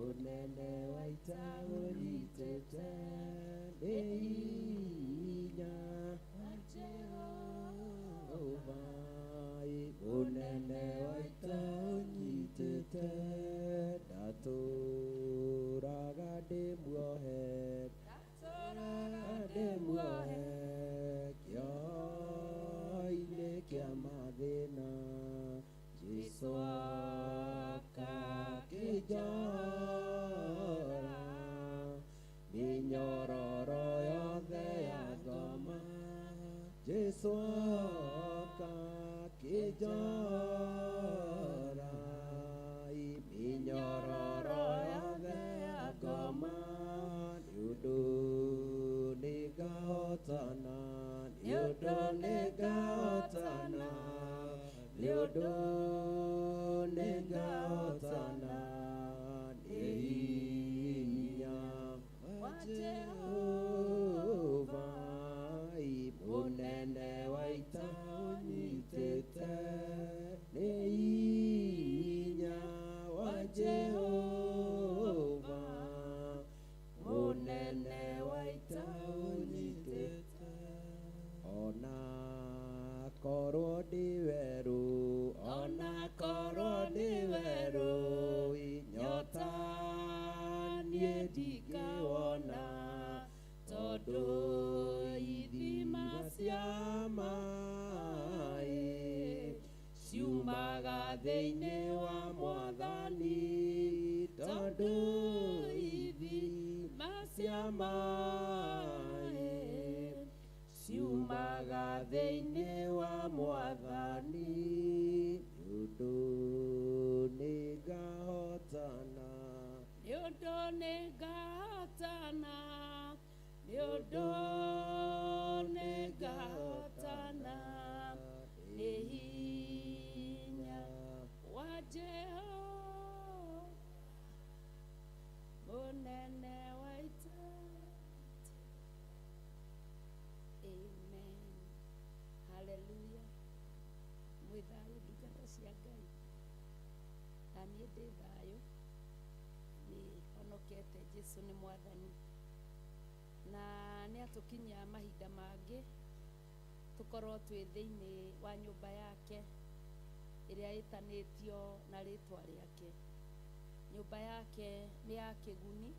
[SPEAKER 6] unene waita ũnyitĩte nĩ hinya wa Jehova, unene waita ũnyitĩte, ndatũraga ndĩmuohe, kĩoho-inĩ kĩa mathĩna, Jesũ akakĩnjora, mĩnyororo yothe ya ngoma, Jesũ akakĩnjora, mĩnyororo yothe ya ngoma, nĩũndũ nĩngahotana, nĩũndũ nĩngahotana, nĩũndũ nĩngahotana, nĩ hinya wa Jehova, mũnene waita ũnyitĩte, nĩ hinya wa Jehova, mũnene waita
[SPEAKER 16] niĩ ndingĩwona tondũ ithima cia maĩ ciumaga thĩinĩ wa Mwathani tondũ ithima cia maĩ ciumaga thĩinĩ wa Mwathani nĩũndũ nĩngahotana nĩũndũ nĩngahotana nĩũndũ nĩngahotana nĩ hinya wa Jehova mũnene wa ita. Amen. Hallelujah. Mwĩthayũ ndungata cia Ngai. Na niĩ ndĩ thayũ. Nĩ honokete Jesũ nĩ Mwathani. Na nĩ atũkinyia mahinda mangĩ tũkorwo twĩ thĩinĩ wa nyũmba yake ĩrĩa ĩtanĩtio na rĩtwa rĩake. Nyũmba yake nĩ ya kĩguni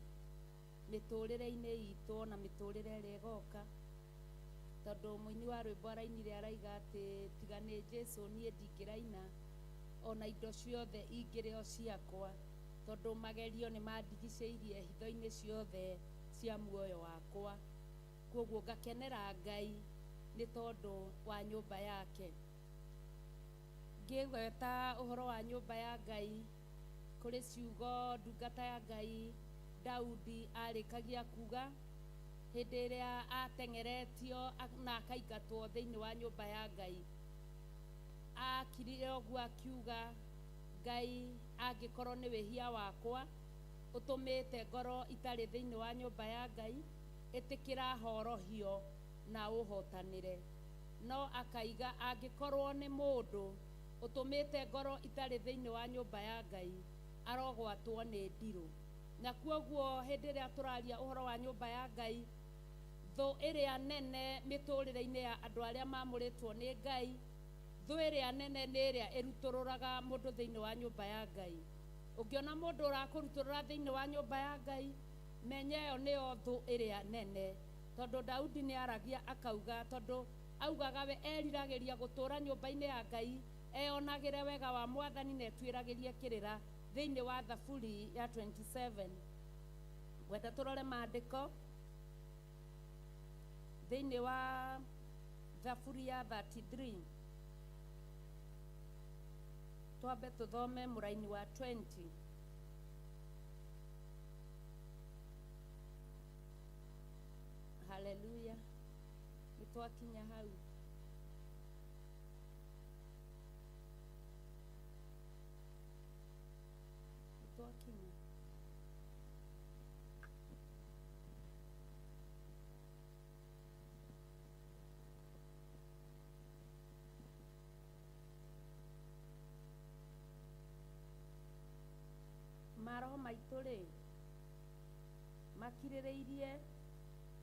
[SPEAKER 16] mĩtũrĩre-inĩ itũ na mĩtũrĩre ĩrĩa ĩgoka, tondũ mũini wa rwĩmbo arainire araiga atĩ tiga nĩ Jesũ niĩ ndingĩraina ona indo ciothe ingĩrĩ o ciakwa, tondũ magerio nĩ mandigicĩirie hitho-inĩ ciothe cia muoyo wakwa. Koguo ngakenera Ngai nĩ tondũ wa nyũmba yake. Ngĩgweta ũhoro wa nyũmba ya Ngai kũrĩ ciugo ndungata ya Ngai Daudi arĩkagia kuga hĩndĩ ĩrĩa ateng'eretio na akaingatwo thĩinĩ wa nyũmba ya Ngai. Akirire ũguo akiuga, Ngai angĩkorwo nĩ wĩhia wakwa ũtũmĩte ngoro itarĩ thĩinĩ wa nyũmba ya Ngai, ĩtĩkĩra horohio na ũhotanĩre. No akaiga angĩkorwo nĩ mũndũ ũtũmĩte ngoro itarĩ thĩinĩ wa nyũmba ya Ngai, arogwatwo nĩ ndirũ. Na kwoguo hĩndĩ ĩrĩa tũraria ũhoro wa nyũmba ya Ngai, thũ ĩrĩa nene mĩtũrĩre-inĩ ya andũ arĩa mamũrĩtwo nĩ Ngai, thũ ĩrĩa nene nĩ ĩrĩa ĩrutũrũraga mũndũ thĩinĩ wa nyũmba ya Ngai. Ũngĩona mũndũ ũrakũrutũrũra thĩinĩ wa nyũmba ya Ngai, menya ĩyo nĩyo thũ ĩrĩa nene. Tondũ Daudi nĩ aragia akauga, tondũ augaga we eriragĩria gũtũũra nyũmba-inĩ ya Ngai, eyonagĩre wega wa Mwathani na etuĩragĩrie kĩrĩra thĩinĩ wa Thaburi ya 27. Gwenda tũrore maandĩko thĩinĩ wa Thaburi ya 33. Twambe tũthome mũraini wa 20. Hallelujah. Nĩtwakinya hau. Nĩtwakinya. Maroho maitũ rĩ, makirĩrĩirie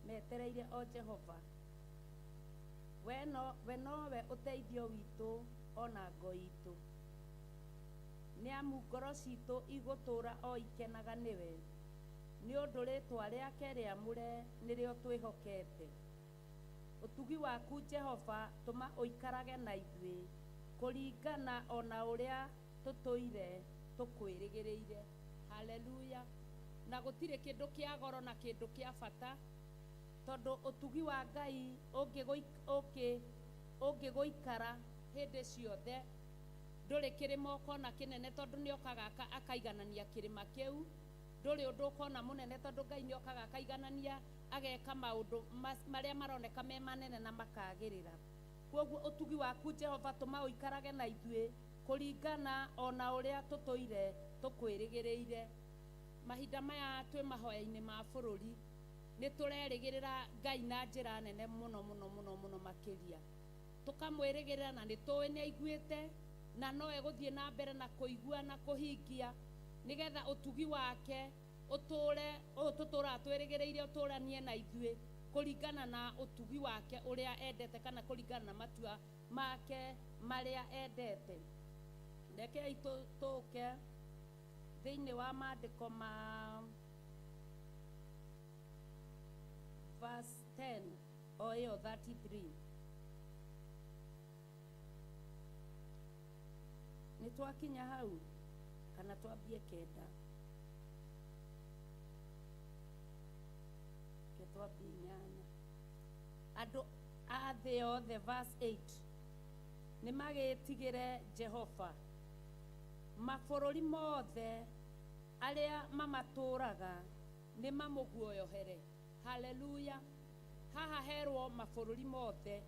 [SPEAKER 16] metereire o Jehova. We nowe ũteithio witũ ona ngo itũ. Nĩamu ngoro citũ igũtũũra o ikenaga nĩwe, nĩ ũndũ rĩtwa rĩake rĩamũre nĩrĩo twĩhokete. Ũtugi waku Jehova tũma ũikarage na ithuĩ, kũringana ona ũrĩa tũtũire tũkwĩrĩgĩrĩire. Hallelujah. Na gũtirĩ kĩndũ kĩa goro na kĩndũ kĩa bata, tondũ ũtugi wa Ngai ũngĩgũikara hĩndĩ ciothe, ndũrĩ kĩrĩma ũkona kĩnene tondũ nĩokaga akaiganania kĩrĩma kĩu, ndũrĩ ũndũ ũkona mũnene tondũ Ngai nĩokaga akaiganania ageka maũndũ marĩa maroneka me manene na makagĩrĩra. Kwoguo ũtugi waku Jehova tũma ũikarage na ithuĩ, kũringana ona ũrĩa tũtũire tũkwĩrĩgĩrĩire. Mahinda maya twĩ mahoya-inĩ ma bũrũri, nĩ tũrerĩgĩrĩra Ngai na njĩra nene mũno mũno mũno mũno makĩria. Tũkamwĩrĩgĩrĩra na nĩ tũĩ nĩ aiguĩte na no egũthiĩ na mbere na kũigua na kũhingia, nĩgetha ũtugi wake ũtũũre ũyũ tũtũũraga twĩrĩgĩrĩire ũtũũranie na ithuĩ kũringana na ũtugi wake ũrĩa endete, kana kũringana na matua make marĩa endete. Rekei tũke thĩinĩ wa maandĩko ma verse 10 or 33. Nĩ twakinya hau kana twambie kenda? Ke twambie inyanya. Andũ a thĩ yothe, verse 8, nĩ magĩtigĩre Jehova. Mabũrũri mothe arĩa mamatũraga nĩ mamũguoyohere. Hallelujah. Haha herwo mabũrũri mothe.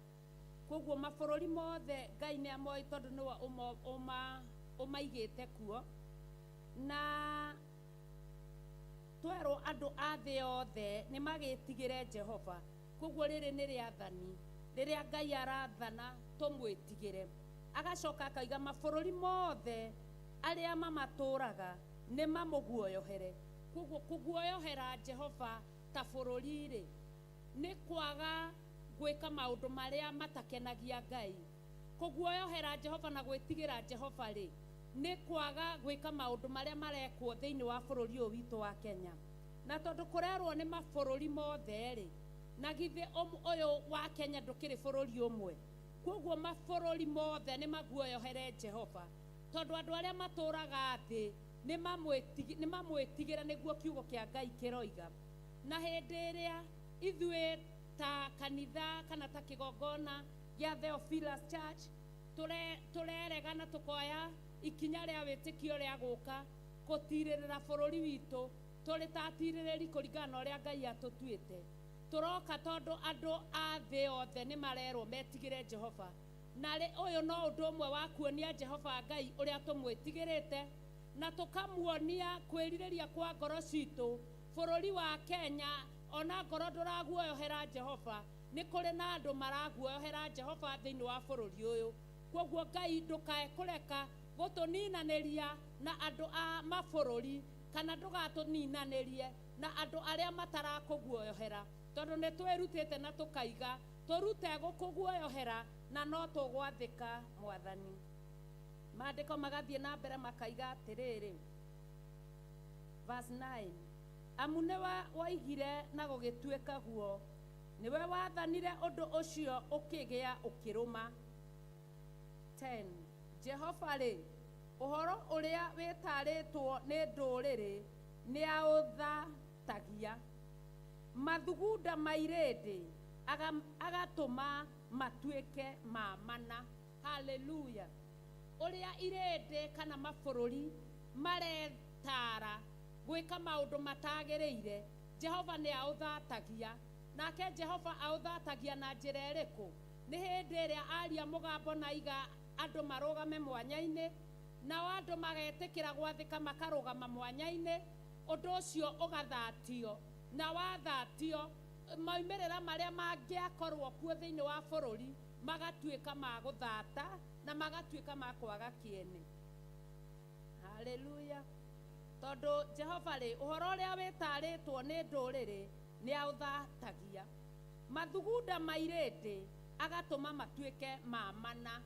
[SPEAKER 16] Koguo mabũrũri mothe Ngai nĩ amoĩ tondũ nĩwe ũmaigĩte kuo. Na twerwo andũ a thĩ yothe nĩ magĩtigĩre Jehova. Koguo rĩrĩ nĩ rĩathani rĩrĩa Ngai arathana tũmwĩtigĩre. Agacoka akauga mabũrũri mothe arĩa mamatũraga nĩ mamũguoyohere. Koguo kũguoyohera Jehova ta bũrũri-rĩ nĩ kwaga gwĩka maũndũ marĩa matakenagia Ngai. Kũguoyohera Jehova na gwĩtigĩra Jehova-rĩ nĩ kwaga gwĩka maũndũ marĩa marekwo thĩinĩ wa bũrũri ũyũ witũ wa Kenya. Na tondũ kũrerwo nĩ mabũrũri mothe-rĩ, na githĩ ũyũ wa Kenya ndũkĩrĩ bũrũri ũmwe. Koguo mabũrũri mothe nĩ maguoyohere Jehova tondũ andũ arĩa matũraga thĩ nĩ mamwĩtigĩra, nĩguo kiugo kĩa Ngai kĩroiga. Na hĩndĩ ĩrĩa ithuĩ ta kanitha kana ta kĩgongona gĩa Theophilus Church tũrerega na tũkoya ikinya rĩa wĩtĩkio rĩa gũka gũtirĩrĩra bũrũri witũ, tũrĩ ta atirĩrĩri kũringana na ũrĩa Ngai atũtuĩte. Tũroka tondũ andũ a thĩ yothe nĩ marerwo metigĩre Jehova. Na ũyũ no ũndũ ũmwe wa kuonia Jehova Ngai ũrĩa tũmwĩtigĩrĩte, na tũkamuonia kwĩrirĩria kwa ngoro citũ. Bũrũri wa Kenya ona ngoro ndũraguoyohera Jehova, nĩ kũrĩ na andũ maraguoyohera Jehova thĩinĩ wa bũrũri ũyũ. Koguo Ngai ndũkae kũreka gũtũninanĩria na andũ a mabũrũri, kana ndũgatũninanĩrie na andũ arĩa matarakũguoyohera, tondũ nĩ twĩrutĩte na tũkaiga tũrute gũkũguoyohera na no tũgwathĩka Mwathani. Maandĩko magathiĩ na mbere makaiga atĩrĩrĩ, verse 9, amu nĩwe waigire na gũgĩtuĩka guo, nĩwe wathanire ũndũ ũcio ũkĩgĩa ũkĩrũma. 10, Jehova-rĩ, ũhoro ũrĩa wĩtarĩtwo nĩ ndũrĩrĩ nĩ aũthatagia. Mathugunda mairĩndĩ agatũma matuĩke ma mana. Hallelujah. Ũrĩa irĩndĩ kana mabũrũri maretara gwĩka maũndũ matagĩrĩire, Jehova nĩ aũthatagia. Nake Jehova aũthatagia na njĩra ĩrĩkũ? Nĩ hĩndĩ ĩrĩa aria mũgambo na iga andũ marũgame mwanya-inĩ, nao andũ magetĩkĩra gwathĩka makarũgama mwanya-inĩ, ũndũ ũcio ũgathatio. Na wathatio, maumĩrĩra marĩa mangĩakorwo kuo thĩinĩ wa bũrũri magatuĩka ma gũthata na magatuĩka ma kwaga kĩene. Hallelujah. Tondũ Jehova-rĩ, ũhoro ũrĩa wĩtarĩtwo nĩ ndũrĩrĩ nĩ aũthatagia. Mathugunda mairĩndĩ agatũma matuĩke ma mana.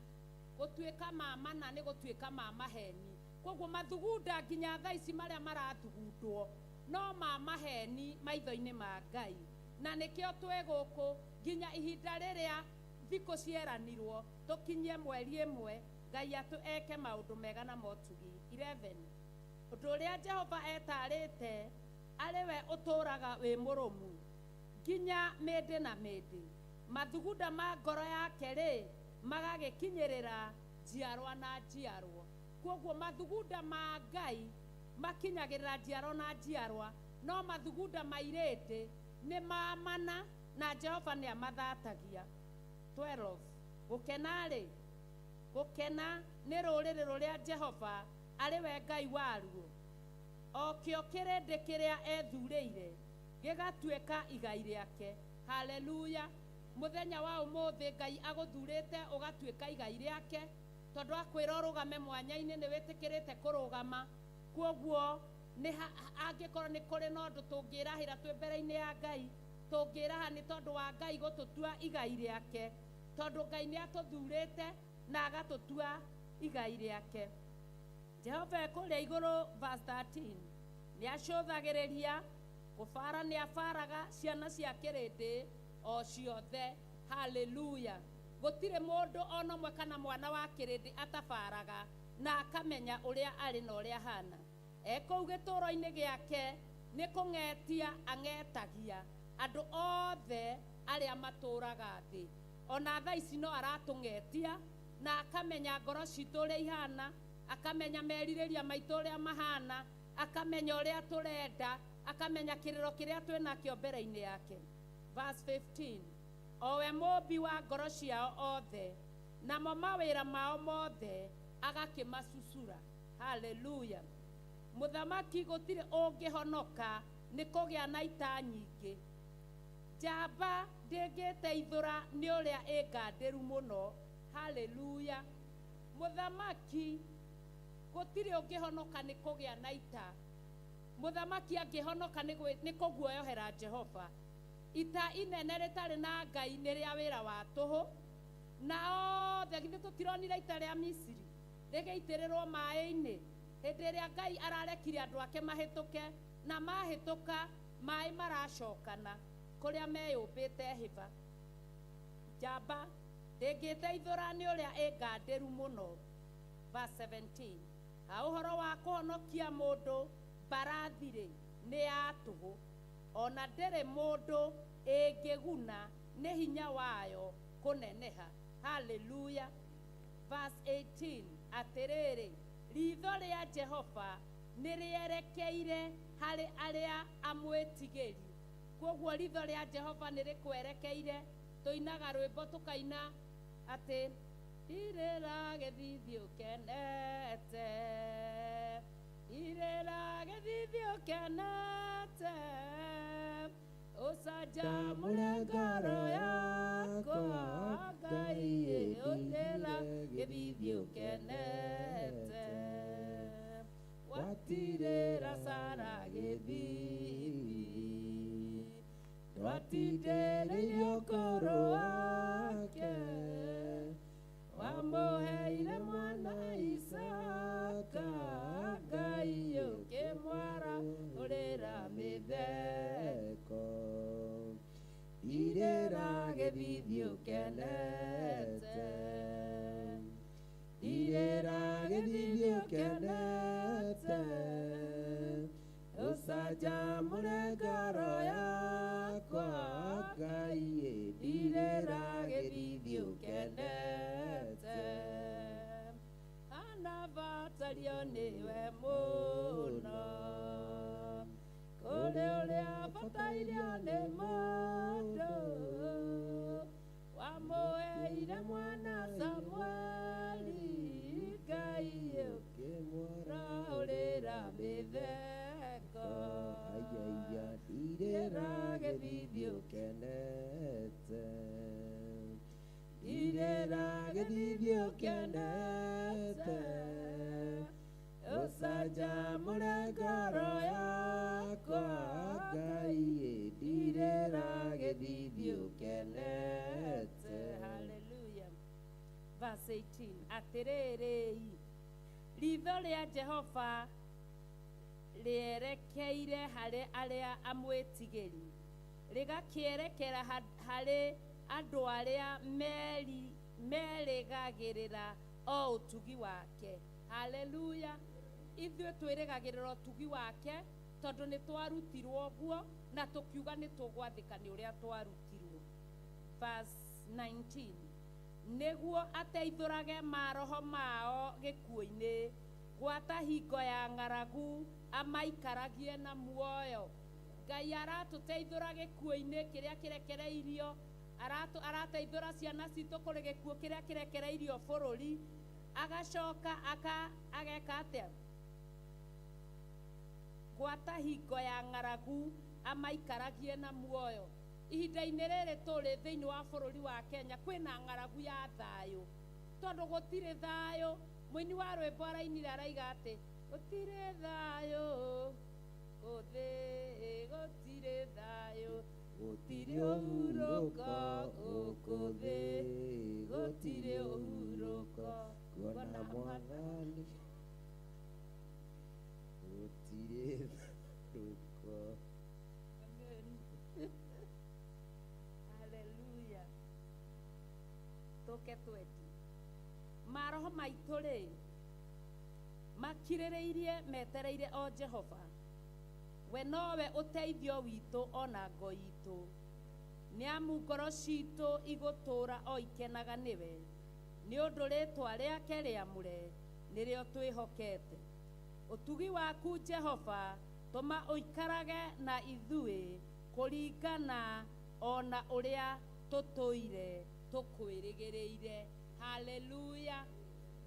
[SPEAKER 16] Gũtuĩka ma mana nĩ gũtuĩka ma maheni. Koguo mathugunda nginya thaa ici marĩa marathugundwo no ma maheni maitho-inĩ ma Ngai. Na nĩkĩo twĩ gũkũ nginya ihinda rĩrĩa thikũ cieranirwo tũkinyie mweri ĩmwe, Ngai eke maũndũ mega na motugi. 11, ũndũ ũrĩa Jehova etarĩte arĩ we ũtũraga wĩ mũrũmu nginya mĩndĩ na mĩndĩ. Mathugunda ma ngoro yake-rĩ magagĩkinyĩrĩra njiarwa na njiarwa. Koguo mathugunda ma Ngai makinyagĩrĩra njiarwa na njiarwa, no mathugunda mairĩndĩ nĩ ma mana na Jehova nĩ amathatagia. 12, gũkena-rĩ, gũkena nĩ rũrĩrĩ rũrĩa Jehova arĩ we Ngai waruo, o kĩo kĩrĩndĩ kĩrĩa ethurĩire gĩgatuĩka igai rĩake. Hallelujah. Mũthenya wa ũmũthĩ Ngai agũthurĩte ũgatuĩka igai rĩake, tondũ akwĩra ũrũgame mwanya-inĩ nĩ wĩtĩkĩrĩte kũrũgama. Koguo angĩkorwo nĩ kũrĩ na ũndũ tũngĩrahĩra twĩ mbere-inĩ ya Ngai, tũngĩraha nĩ tondũ wa Ngai gũtũtua igai rĩake, tondũ Ngai nĩ atũthurĩte na agatũtua igai rĩake. Jehova kũrĩa igũrũ, verse 13, nĩ acũthagĩrĩria Gũbara nĩ abaraga ciana cia kĩrĩndĩ o ciothe. Hallelujah. Gũtirĩ mũndũ ona ũmwe kana mwana wa kĩrĩndĩ atabaraga na akamenya ũrĩa arĩ na ũrĩa hana. Kũu gĩtũũro-inĩ gĩake nĩ kũng'etia ang'etagia andũ othe arĩa matũũraga thĩ. Ona thaa ici no aratũng'etia na akamenya ngoro citũ ũrĩa ihana, akamenya merirĩria maitũ ũrĩa mahana, akamenya ũrĩa tũrenda, akamenya kĩrĩro kĩrĩa twĩnakĩo mbere-inĩ yake. Verse 15. O we mũmbi wa ngoro ciao othe, namo mawĩra mao mothe agakĩmacucura. Hallelujah. Mũthamaki gũtirĩ ũngĩhonoka nĩ kũgĩa na ita nyingĩ. Njamba ndĩngĩteithũra nĩ ũrĩa ĩngandĩru mũno. Hallelujah. Mũthamaki gũtirĩ ũngĩhonoka nĩ kũgĩa na ita. Mũthamaki angĩhonoka nĩ kũguoyohera Jehova. Ita inene rĩtarĩ na Ngai nĩ rĩa wĩra wa tũhũ. Na othe githĩ tũtironire ita rĩa Misiri rĩgĩitĩrĩrwo maĩ-inĩ hĩndĩ ĩrĩa Ngai ararekire andũ ake mahĩtũke, na mahĩtũka maĩ maracokana kũrĩa meyũmbĩte hĩba. Njamba ndĩngĩteithũra nĩ ũrĩa ĩngandĩru mũno. Verse 17. Ha ũhoro wa kũhonokia mũndũ mbarathi-rĩ nĩ ya tũhũ, ona ndĩrĩ mũndũ ĩngĩguna nĩ hinya wayo kũneneha. Hallelujah. Verse 18. Atĩrĩrĩ, ritho rĩa Jehova nĩ rĩerekeire harĩ arĩa amwĩtigĩri. Kwoguo ritho rĩa Jehova nĩ rĩkwerekeire. Tũinaga rwĩmbo tũkaina atĩ irĩra gĩthithi ũkenete, irĩra gĩthithi ũkenete, ũcanjamũre ngoro yakwa Ngai, irĩra gĩthithi ũkenete, watirĩra Sara gĩthithi, twatindĩrĩire ũkũrũ wake, wamũheire mwana Isaka, Ngai ũkĩmwara ũrĩra mĩtheko, irĩra gĩthithi ũkenete, irĩra gĩthithi ũkenete, ũcanjamũre ngoro yakwa Ngai, irĩra gĩthithi ũkenete, anabatario nĩwe mũno, kũrĩ ũrĩa abatairio nĩ mũndũ, wamũheire mwana Samueli, Ngai ũkĩmwara ũrĩra mĩtheko, irĩra gĩthithi ũkenete, irĩra gĩthithi ũkenete, ũcanjamũre ngoro yakwa Ngai, irĩra gĩthithi ũkenete. Hallelujah. Verse 18. Atĩrĩrĩ, ritho rĩa Jehova rĩerekeire harĩ arĩa amwĩtigĩri, rĩgakĩerekera harĩ andũ arĩa merĩgagĩrĩra o ũtugi wake. Hallelujah. Ithuĩ twĩrĩgagĩrĩra ũtugi wake tondũ nĩ twarutirwo ũguo na tũkiuga nĩ tũgwathĩka nĩ ũrĩa twarutirwo. Verse 19. Nĩguo ateithũrage maroho mao gĩkuũ-inĩ, gwata hingo ya ng'aragu amaikaragie na muoyo. Ngai aratũteithũra gĩkuũ-inĩ kĩrĩa kĩrekereirio, arateithũra ciana citũ kũrĩ gĩkuũ kĩrĩa kĩrekereirio bũrũri, agacoka ageka atĩa? Gwata hingo ya ng'aragu amaikaragie na muoyo. Ihinda-inĩ rĩrĩ tũrĩ thĩinĩ wa bũrũri wa Kenya kwĩna ng'aragu ya thayũ, tondũ gũtirĩ thayũ. Mũini wa rwĩmbo arainire araiga atĩ gũtirĩ thayũ gũthĩ, gũtirĩ thayũ, gũtirĩ ũhurũko gũkũ thĩ, gũtirĩ ũhurũko kuona Mwathani, gũtirĩ ũhurũko. reke twendi maroho maitũ rĩ makirĩrĩirie metereire o Jehova we nowe ũteithio witũ ona ngo itũ nĩamu ngoro citũ igũtũra o ikenaga nĩwe nĩ ũndũ rĩtwa rĩake rĩamũre nĩrĩo twĩhokete ũtugi waku Jehova tũma ũikarage na ithuĩ kũringana ona ũrĩa tũtũire tũkwĩrĩgĩrĩire. Haleluya.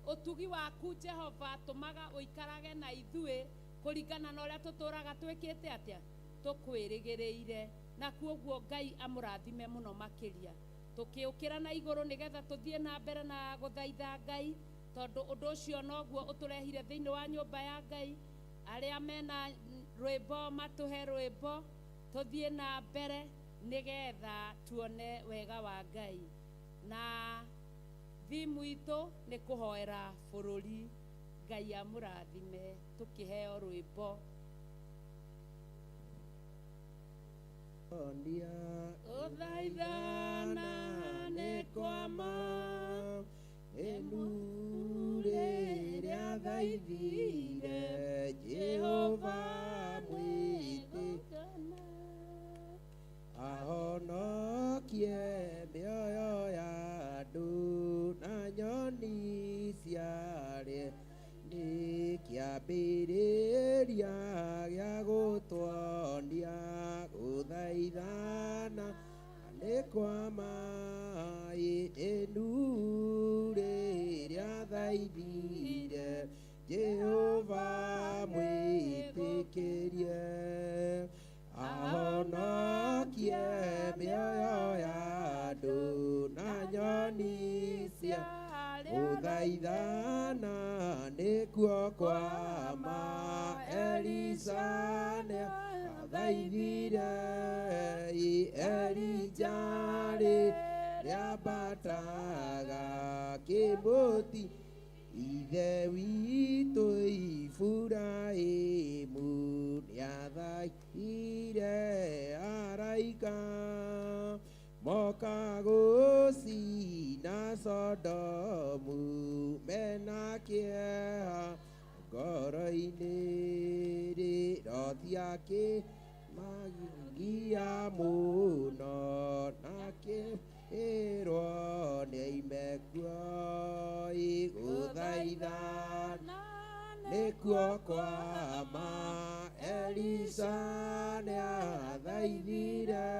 [SPEAKER 16] Ũtugi waku Jehova tũmaga ũikarage na ithuĩ kũringana na ũrĩa tũtũraga twĩkĩte atĩa tũkwĩrĩgĩrĩire. Na kuoguo Ngai amũrathime mũno makĩria tũkĩũkĩra na igũrũ nĩgetha tũthiĩ na mbere na gũthaitha Ngai tondũ ũndũ ũcio noguo ũtũrehire thĩinĩ wa nyũmba ya Ngai. Arĩa mena rwĩmbo matũhe rwĩmbo tũthiĩ na mbere nĩgetha tuone wega wa Ngai. Na thimu itũ nĩ kũhoera bũrũri. Ngai amũrathime tũkĩheo rwĩmbo. Ũthaithana nĩ kwama enure rĩa thaithire Jehova mwĩtĩkana ahonokie mĩoyo ya andũ na nyoni ciarĩ nĩ kĩambĩrĩria gĩa gũtwonia gũthaithana nĩ kwama enure rĩa thaithire Jehova mwĩtĩkĩrie ahonokie mĩoyo ya andũ na nyoni cia gũthaithana nĩkuo kwama Elisa nĩathaithire Elija rĩambataga kĩmbũti ithe witũ Iburahĩmu nĩathaithire araika moka gũcina Sodomu mena kĩeha ngoro-inĩ Loti akĩmagia mũno nakĩĩrwo nĩoime kuo gũthaithana nĩkuo kwama Elisa nĩathaithire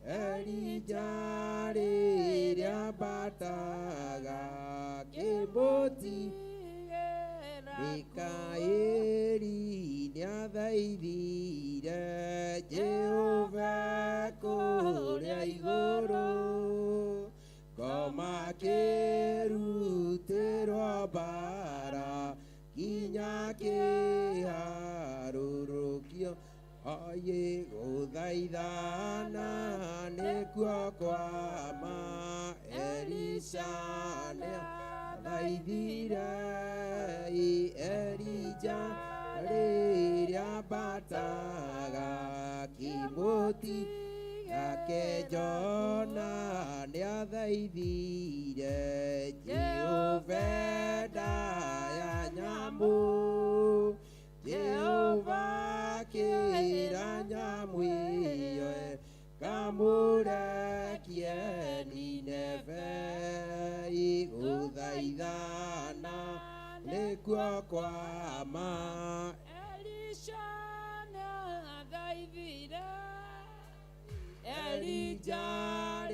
[SPEAKER 16] Elija rĩambataga kĩmbũti Mikaeli nĩathaithire Jehova kũrĩa igũrũ ngoma kĩrutĩrwo mbara kinya kĩharũrũkio oye gũthaithana nĩkuo kwama Elisa nĩathaithire Elija rĩambataga kĩmbũti nake Jona nĩathaithire Jehova ndaya nyamũ Jehova kĩra nyamũ ĩyo kamũrekie Nineve gũthaithana nĩkuo kwama Elisha nĩathaithire Elija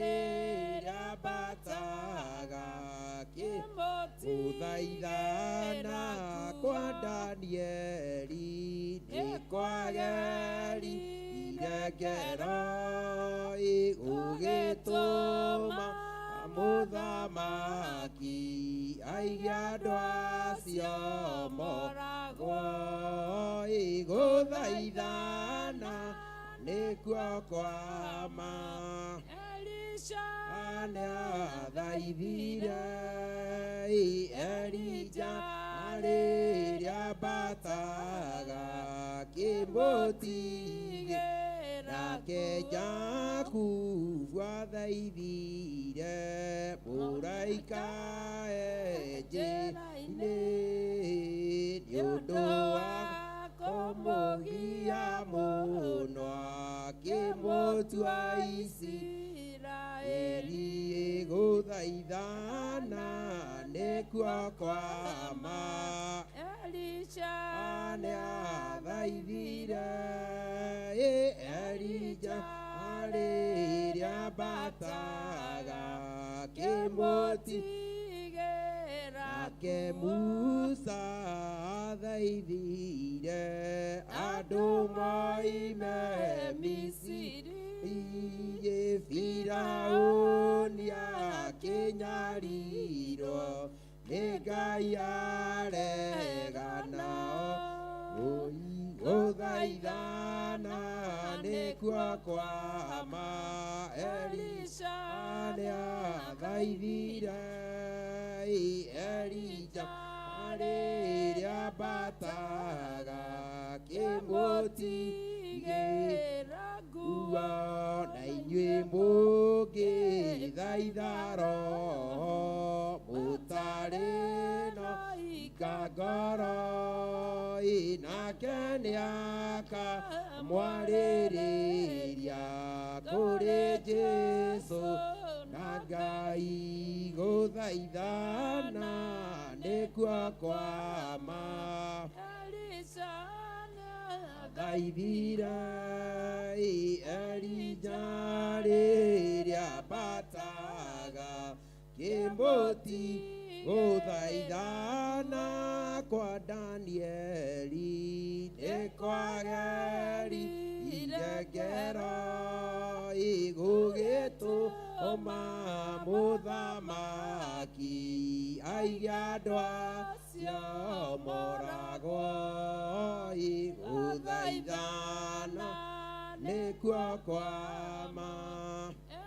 [SPEAKER 16] rĩambataga kĩmbũti gũthaithana kwa Danieli nĩ kwagerire ngero gũgĩtũma mũthamaki aige andũ acio moragwo gũthaithana nĩkuo kwama Elisha nĩathaithire Elija rĩambataga kĩmbũti nake Jakubu
[SPEAKER 6] wathaithire mũraika njĩra-inĩ nĩ ũndũ wa kũmũgia mũno akĩmũtua Isiraeli gũthaithana nĩkuo kwa ma Elisha nĩathaithire Elija rĩrĩa mbataga kĩmũtigĩra nake Musa athaithire andũ moime Misiri Firaũni akĩnyarirwo nĩ Ngai aregana gũthaithana nĩkuo kwa ma Elisha nĩathaithire Elija rĩrĩa mbataga kĩmũtigĩra nguo na inyuĩ mũngĩthaitha Roho mũtarĩ na ngoro nake nĩakamwarĩrĩria kũrĩ Jesũ na Ngai gũthaithana nĩkuo kwa ma Elisha thaithira Elija rĩrĩa mbataga kĩmũti gũthaithana kwa Danieli nĩ kwagerire ngero gũgĩtũma mũthamaki aige andũ acio moragwo gũthaithana nĩkuo kwa ma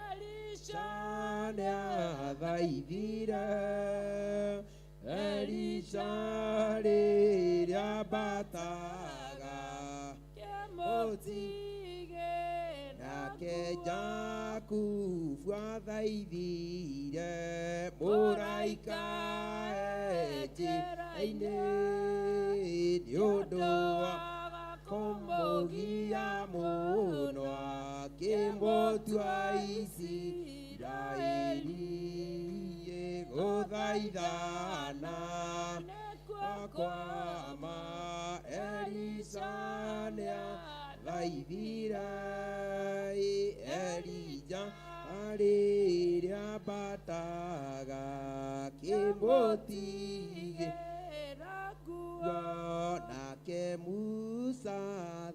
[SPEAKER 6] Elisha nĩathaithire Elisha rĩrĩa mbataga kĩmũtigĩra nake Jakubu athaithire mũraika njĩra-inĩ nĩ ũndũ wa kũmũgia mũno akĩmũtua Isiraeli gũthaithana kwa ma Elisha nĩathaithire Elija rĩrĩa mbataga kĩmũtigĩra nguo nake Musa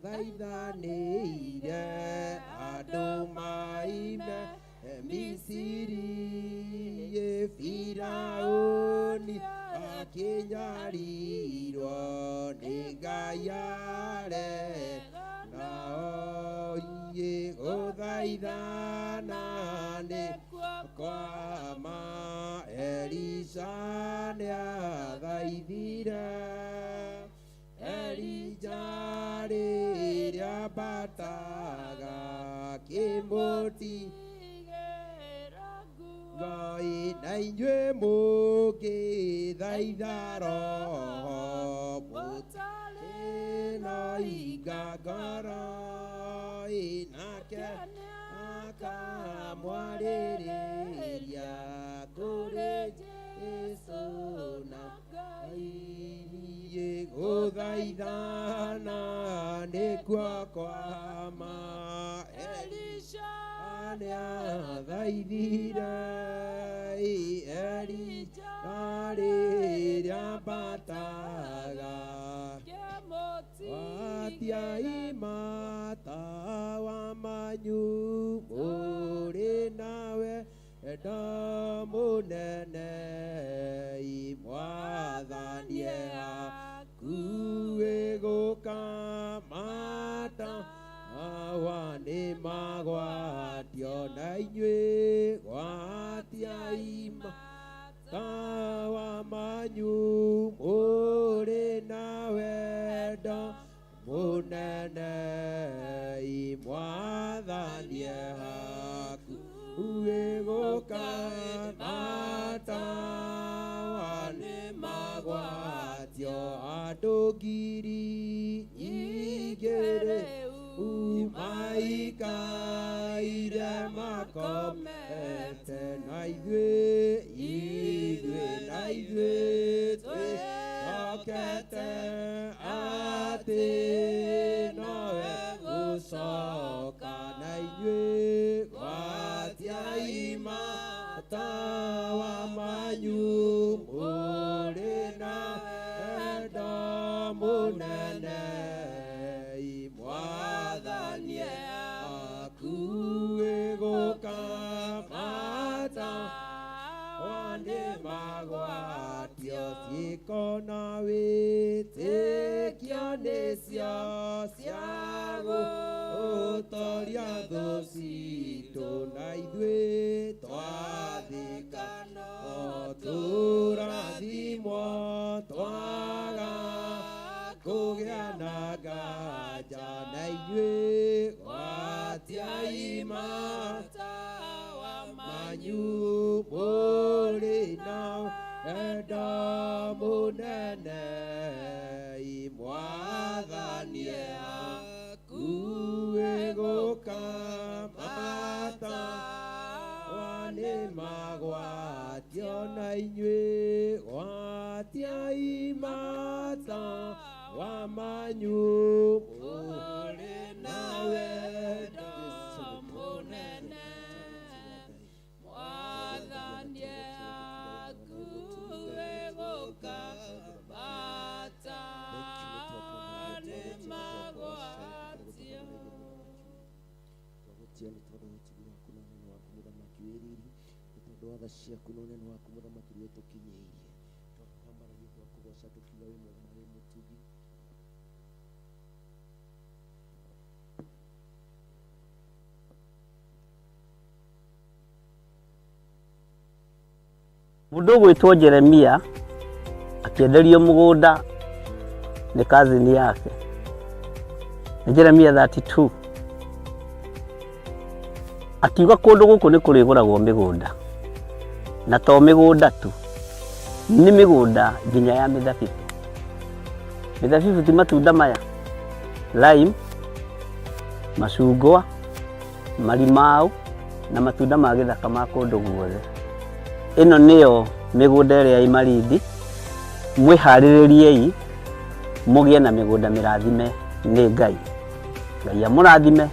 [SPEAKER 6] thaithanĩire andũ maime Misiri Firaũni akĩnyarirwo nĩ Ngai aregana gũthaithana nĩkuo kwa ma Elisha nĩathaithire Elija rĩrĩa mbataga kĩmũtigĩra Ngai na inyuĩ mũngĩthaitha Roho mũtarĩ na ngoro nake akamwarĩrĩria kũrĩ Jesũ na Ngai gũthaithana nĩkuo kwa ma Elisha nĩathaithire Elija rĩrĩa mbataga watiai matawa manyu mũrĩ nawe enda mũnene mwathanie akuĩ gũkamata awa nĩ magwatio na inyuĩ gwatiai matawa manyu mũrĩ na wendo mũnene mwathanie hakuhĩ
[SPEAKER 7] ikaire makomete na ithuĩ twĩhokete atĩ nowe gũcoka na ithuĩ gwatiai matawa manyu mũrĩ na wendo mũnene Mwathani akuĩ gũkamata wandĩ magwatio ciĩko na wĩtĩkio nĩcio cia gũtoria thũ citũ na ithuĩ twathĩkana tũrathimwo twaga kũgĩa na nganja na ithuĩ gwatiai matawa manyu mũrĩ na wendo mũnene Mwathani akuĩ gũkamata wanĩ magwatio na inyuĩ gwatiai matawa manyu mũrĩ na wendo mũnene Mwathani akuĩ gũkamata wanĩ magwatio tha ciaku no neno waku mũthamaki rĩrĩa tũkinyĩirie twakamaragia twakũgoca tũkiuga wĩ mwega na wĩ mũtugi
[SPEAKER 14] mũndũ ũgwĩtwo Jeremia akĩenderio mũgũnda nĩ cousin yake nĩ Jeremia 32 akiuga kũndũ gũkũ nĩ kũrĩgũragwo mĩgũnda na to mĩgũnda tu nĩ mĩgũnda nginya ya mĩthabibũ. Mĩthabibũ ti matunda maya lime, macungwa, marimau na matunda ma gĩthaka ma kũndũ guothe. Ĩno nĩyo mĩgũnda ĩrĩa ĩ Malindi. Mwĩharĩrĩriei mũgĩe na mĩgũnda mĩrathime nĩ Ngai. Ngai amũrathime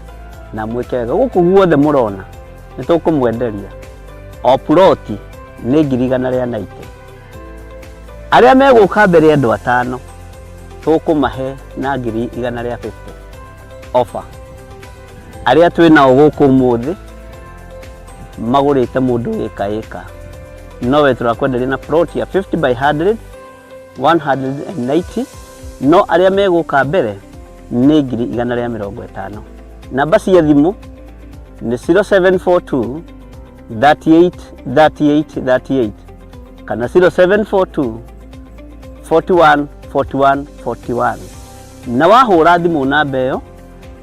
[SPEAKER 14] na mwĩke wega. Gũkũ guothe mũrona nĩ tũkũmwenderia o ploti nĩ 190. Arĩa megũka mbere andũ 5 tũkũmahe na 150 offer. Arĩa twĩnao gũkũ ũmũthĩ magũrĩte mũndũ ĩka nowe tũrakwenderia na plot ya 50 by 100 190. No arĩa megũka mbere nĩ 150. Namba cia thimũ nĩ 0742 38 38 38 kana 0742 41 41 41. Na wahũra thimũ namba ĩyo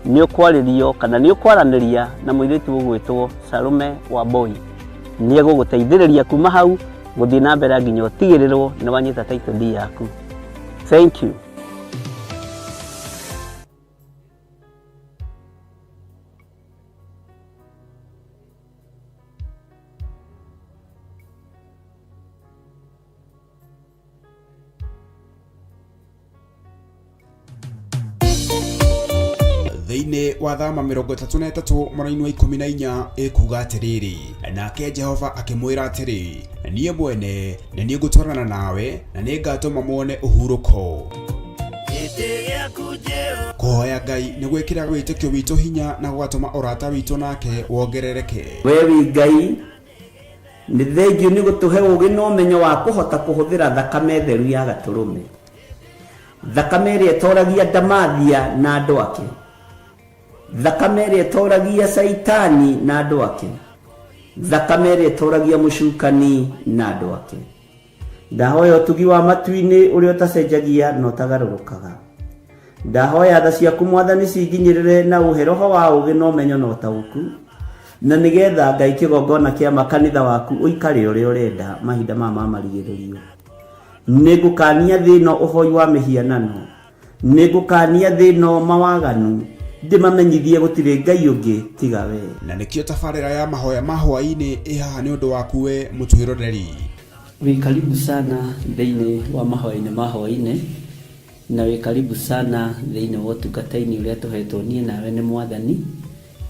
[SPEAKER 14] nĩ ũkwarĩrio kana nĩ ũkwaranĩria na mũirĩtu ũgwĩtwo Salome Wamboi. Nĩ egũgũteithĩrĩria kuma hau gũthiĩ na mbere nginya ũtigĩrĩrwo nĩ wanyita title deed yaku. Thank you.
[SPEAKER 1] Thĩinĩ wa thama 33 mweri wa 14 ĩkuga atĩrĩrĩ, nake Jehova akĩmwĩra atĩrĩ, niĩ mwene nĩ niĩ ngũtwarana nawe na nĩ ngatũma muone ũhurũko. Kũhoya Ngai nĩ gwĩkĩra wĩtĩkio witũ hinya na gũgatũma ũrata witũ nake wongerereke.
[SPEAKER 14] We wi Ngai nĩ thengiũ nĩ gũtũhe ũgĩ na ũmenyo wa kũhota kũhũthĩra thakame theru ya Gatũrũme, thakame ĩrĩa ĩtoragia ndamathia na andũ ake, thakame ĩrĩa ĩtoragia Saitani na andũ ake, thakame ĩrĩa ĩtoragia mũcukani na andũ ake. Ndahoya ũtugi wa matu-inĩ ũrĩa ũtacenjagia na ũtagarũrũkaga. Ndahoya tha ciaku Mwathani cinginyĩrĩre na ũhe roho wa ũgĩ na ũmenyo na ũtaũku, na nĩgetha Ngai kĩgongona kĩa makanitha waku ũikare ũrĩa ũrenda mahinda ma marigĩrĩrio. Nĩngũkania thĩno ũhoi wa mĩhianano, nĩngũkania thĩno mawaganu,
[SPEAKER 17] ndimamenyithie gutire ngai ungi tiga we.
[SPEAKER 1] Na nikio tabarĩra ya mahoya ma hwaĩ-inĩ ĩhaha nĩ ũndũ waku we mũtwĩroreri.
[SPEAKER 14] Wĩ karibu sana thĩinĩ wa mahoya-inĩ ma hwaĩ-inĩ, na wĩ karibu sana thĩinĩ wa ũtungata-inĩ ũrĩa tũhetwo niĩ nawe nĩ Mwathani,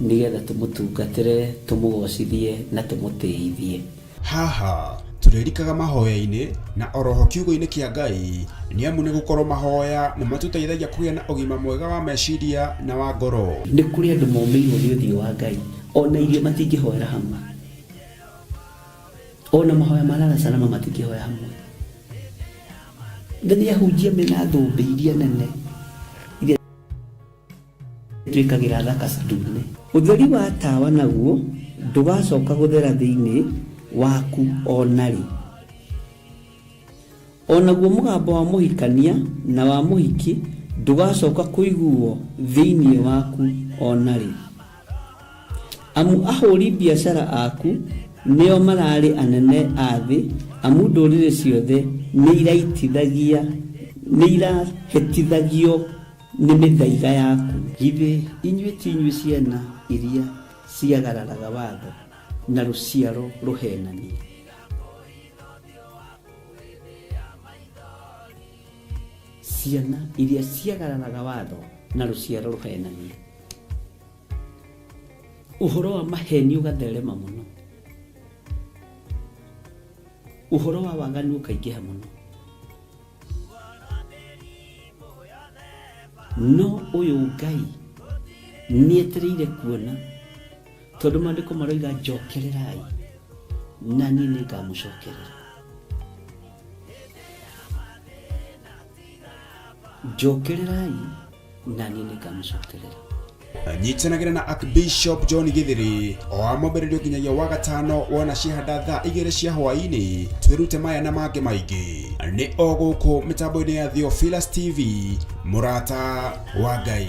[SPEAKER 14] nĩgetha tũmũtungatĩre, tũmũgocithie na tũmũtĩithie.
[SPEAKER 1] Haha tũrĩrikaga mahoya-inĩ na oroho kiugo-inĩ kĩa Ngai, nĩ amu nĩ gũkorwo mahoya nĩ matũteithagia kũgĩa na ũgima mwega wa meciria na wa ngoro.
[SPEAKER 14] Nĩ kũrĩ andũ momĩirwo nĩ ũthiũ wa Ngai, ona irio matingĩhoera hamwe, ona mahoya marara salama matingĩhoya hamwe. Nĩ ahunjia mena thũmbĩ iria nene iria twĩkagĩra thaka ndune. Ũtheri wa tawa naguo ndũgacoka gũthera thĩinĩ waku onarĩ. Onaguo mũgambo wa mũhikania na wa mũhiki ndũgacoka kũiguo thĩinĩ waku onarĩ. Amu ahũri biacara aku nĩo mararĩ anene a thĩ, amu ndũrĩrĩ ciothe nĩ irahĩtithagio nĩ mĩthaiga yaku. Githĩ inyuĩ ti inyuĩ ciana iria ciagararaga watho na rũciaro rũhenanie? Ciana iria ciagararaga watho na rũciaro rũhenanie. Ũhoro wa maheni ũgatherema mũno, ũhoro wa waganu ũkaingĩha mũno. No ũyũ Ngai nĩetereire kuona, tondũ maandĩko maroiga njokererai na niĩ nĩngamũcokerera. Njokererai na niĩ nĩngamũcokerera.
[SPEAKER 1] Nyitanagĩra na Archbishop John Githiri o amwambĩrĩrio nginyagia wa gatano wona ciahanda thaa 2 cia hwaĩ-inĩ. Twĩrute maya na mangĩ maingĩ nĩ o gũkũ mĩtambo-inĩ ya Theophilus TV, mũrata wa Ngai.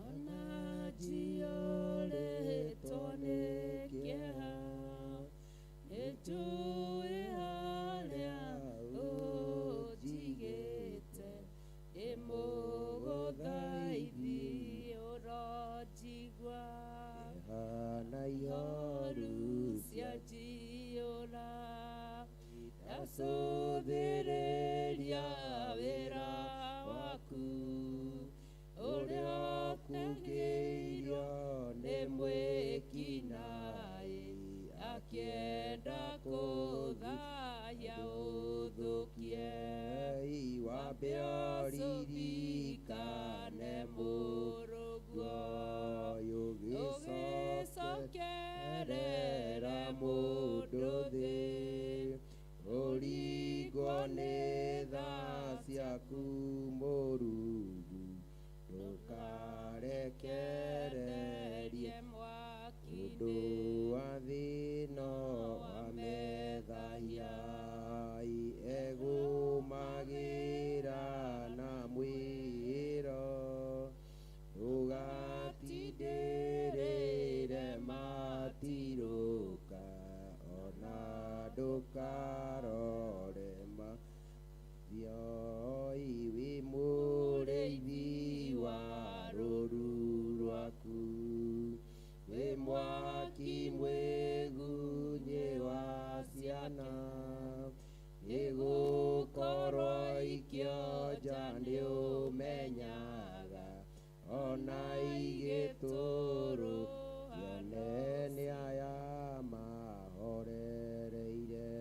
[SPEAKER 16] ona njiyũrĩtwo nĩ kĩeha nĩnjũĩ harĩa ũnjigĩte ndĩmũgũthaithi ũronjigua na ihoru cianjiyũra ndacũthĩrĩria wĩra waku ũrĩa ũtengĩirwo nĩ mwĩkinaĩ akĩenda kũthahia ũthũkie wambe ũririkane mũrũguo ũgĩcokerera mũndũ thĩ ũringwo nĩ tha ciaku mũrungu ndũkarekererie mwaki-inĩ wa thĩno wa methahia egũmagĩra na mwĩro ndũgatindĩrĩre matirũka ona ndũkarore mathioi wĩ mũrĩithi wa rũru rwaku wĩ mwaki mwĩgunyi wa ciana igũkorwo ikĩonja nĩũmenyaga ona igĩtũrũ yonene aya mahorereire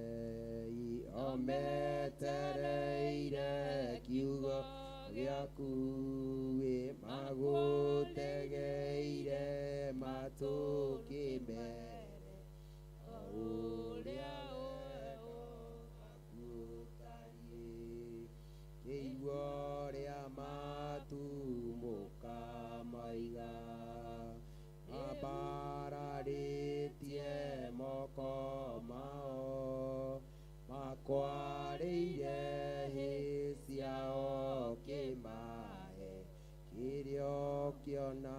[SPEAKER 16] ometereire kiugo gĩaku wĩ magũtegeire matũkĩmere ũrĩa ũgũtariĩ kĩigua rĩa matumũka maiga mabararĩtie moko mao makwarĩire hĩ ciao kĩmahe kĩrĩa kĩona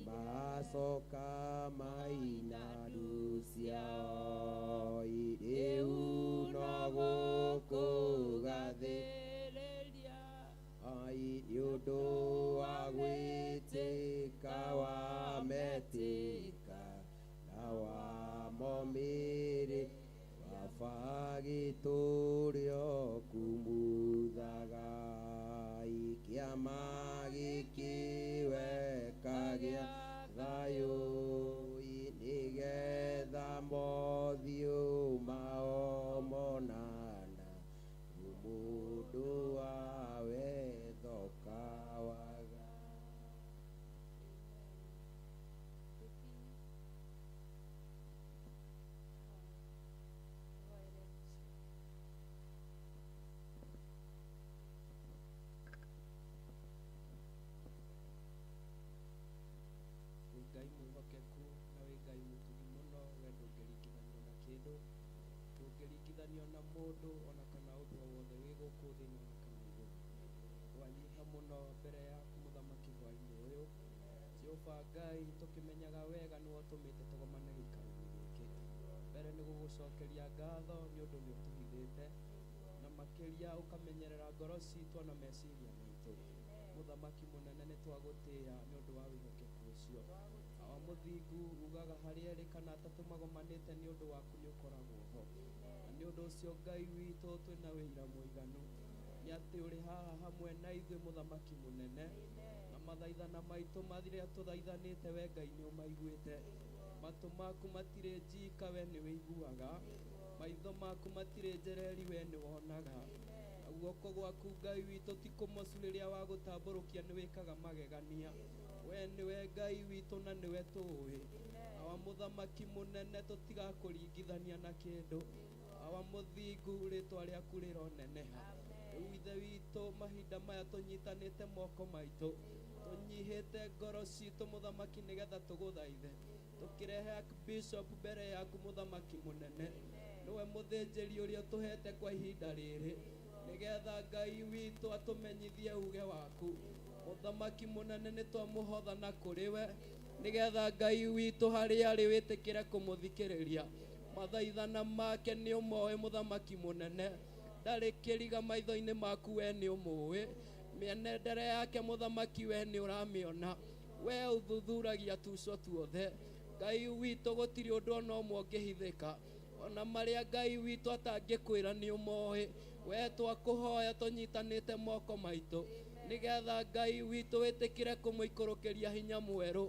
[SPEAKER 16] macoka maina ndu ciao rĩu no gũkũgathĩrĩria nĩ ũndũ wa gwĩtĩka wametĩka na wamomĩrĩ wabagĩtũrĩo kumuthaga kĩama gĩkĩweka gĩa thayũ nĩgetha mothiũ mao monana mũndũ wa wetho kawaga.
[SPEAKER 9] Ngai mwĩhokeku na wĩ Ngai mũtugi mũno, we ndũngĩringithanio na kĩndũ, ndũngĩringithanio na mũndũ ona kana ũndũ o wothe wĩ gũkũ thĩ na kana igũrũ. Twanyiha mũno mbere yaku mũthamaki hwaĩ-inĩ ũyũ, Jehova Ngai tũkĩmenyaga wega nĩwe ũtũmĩte tũgomane gĩikaro-inĩ gĩkĩ. Mbere nĩ gũgũcokeria ngatho nĩ ũndũ nĩ ũtũhithĩte na makĩria ũkamenyerera ngoro citũ na meciria maitũ. Mũthamaki mũnene nĩ twagũtĩĩa nĩ ũndũ wa wĩhokeku ũcio. Wa mũthingu ugaga harĩa erĩ kana atatũ magomanĩte nĩ ũndũ waku nĩ ũkoragwo ho. Na nĩ ũndũ ũcio Ngai witũ twĩna wĩira mũiganu nĩ atĩ ũrĩ haha hamwe na ithuĩ mũthamaki mũnene, na mathaithana maitũ marĩa tũthaithanĩte we Ngai nĩ ũmaiguĩte. Matũ maku matirĩ njika we nĩ wĩiguaga, maitho maku matirĩ njereri we nĩ wonaga. Guoko gwaku Ngai witũ ti kũmocu rĩrĩa wa gũtambũrũkia nĩ wĩkaga magegania. We nĩwe Ngai witũ na nĩwe tũĩ. Awa mũthamaki mũnene tũtigakũringithania na kĩndũ. Awa mũthingu rĩtwa rĩaku rĩroneneha. Rĩu ithe witũ mahinda maya tũnyitanĩte moko maitũ, tũnyihĩte ngoro citũ mũthamaki nĩgetha tũgũthaithe, tũkĩrehe Bishop mbere yaku mũthamaki mũnene, niwe mũthĩnjĩri ũrĩa ũtũhete kwa ihinda rĩrĩ nĩgetha Ngai witũ atũmenyithie uge waku. Mũthamaki mũnene nĩ twamũhotha kũrĩ we nĩgetha Ngai witũ harĩa arĩ wĩtĩkĩre kũmũthikĩrĩria. Mathaithana make nĩ ũmoĩ mũthamaki mũnene, ndarĩ kĩriga maitho-inĩ maku we nĩ ũmũĩ. Mĩenendere yake mũthamaki we nĩ ũramĩona, we ũthuthuragia tuco tuothe. Ngai witũ gũtirĩ ũndũ ona ũmwe ũngĩhithĩka, ona marĩa Ngai witũ atangĩkwĩra nĩ ũmoĩ. We twakũhoya tũnyitanĩte moko maitũ nĩgetha Ngai witũ wĩtĩkĩre kũmũikũrũkĩria hinya mwerũ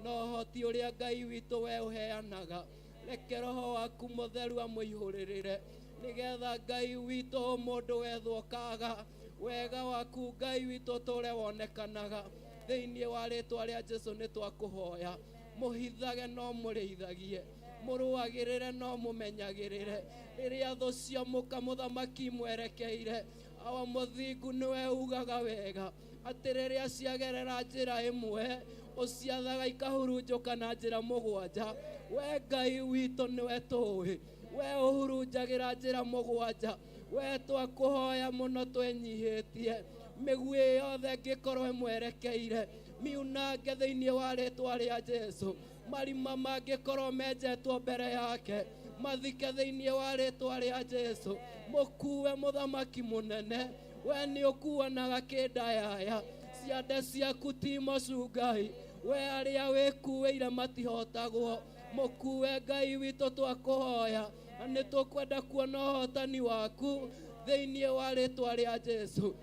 [SPEAKER 9] na ũhoti ũrĩa Ngai witũ we ũheanaga. Reke Roho waku mũtheru amũihũrĩrĩre nĩgetha Ngai witũ mũndũ wethwo kaga wega waku Ngai witũ tũre wonekanaga thĩinĩ wa rĩtwa rĩa Jesũ. Nĩ twakũhoya mũhithage no mũrĩithagie, mũrũagĩrĩre no mũmenyagĩrĩre. Rĩrĩa thũ ciamũka mũthamaki mwerekeire, awa mũthingu nĩwe ugaga wega atĩ rĩrĩa ciagerera njĩra ĩmwe ũciathaga ikahurunjũka na njĩra mũgwanja. We Ngai witũ nĩwe tũĩ, we ũhurunjagĩra njĩra mũgwanja. We twakũhoya mũno twenyihĩtie mĩguĩ yothe ĩngĩkorwo ĩmwerekeire miunange thĩinĩ wa rĩtwa rĩa Jesũ. Marima mangĩkorwo menjetwo mbere yake mathike thĩinĩ wa rĩtwa rĩa Jesũ. Mũkuwe mũthamaki mũnene, we nĩ ũkuanaga kĩndayaya. Ciande ciaku ti mocu Ngai, we arĩa wĩkuĩire matihotagwo. Mũkuwe Ngai witũ twakũhoya, na nĩ tũkwenda kuona ũhotani waku thĩinĩ wa rĩtwa rĩa Jesũ.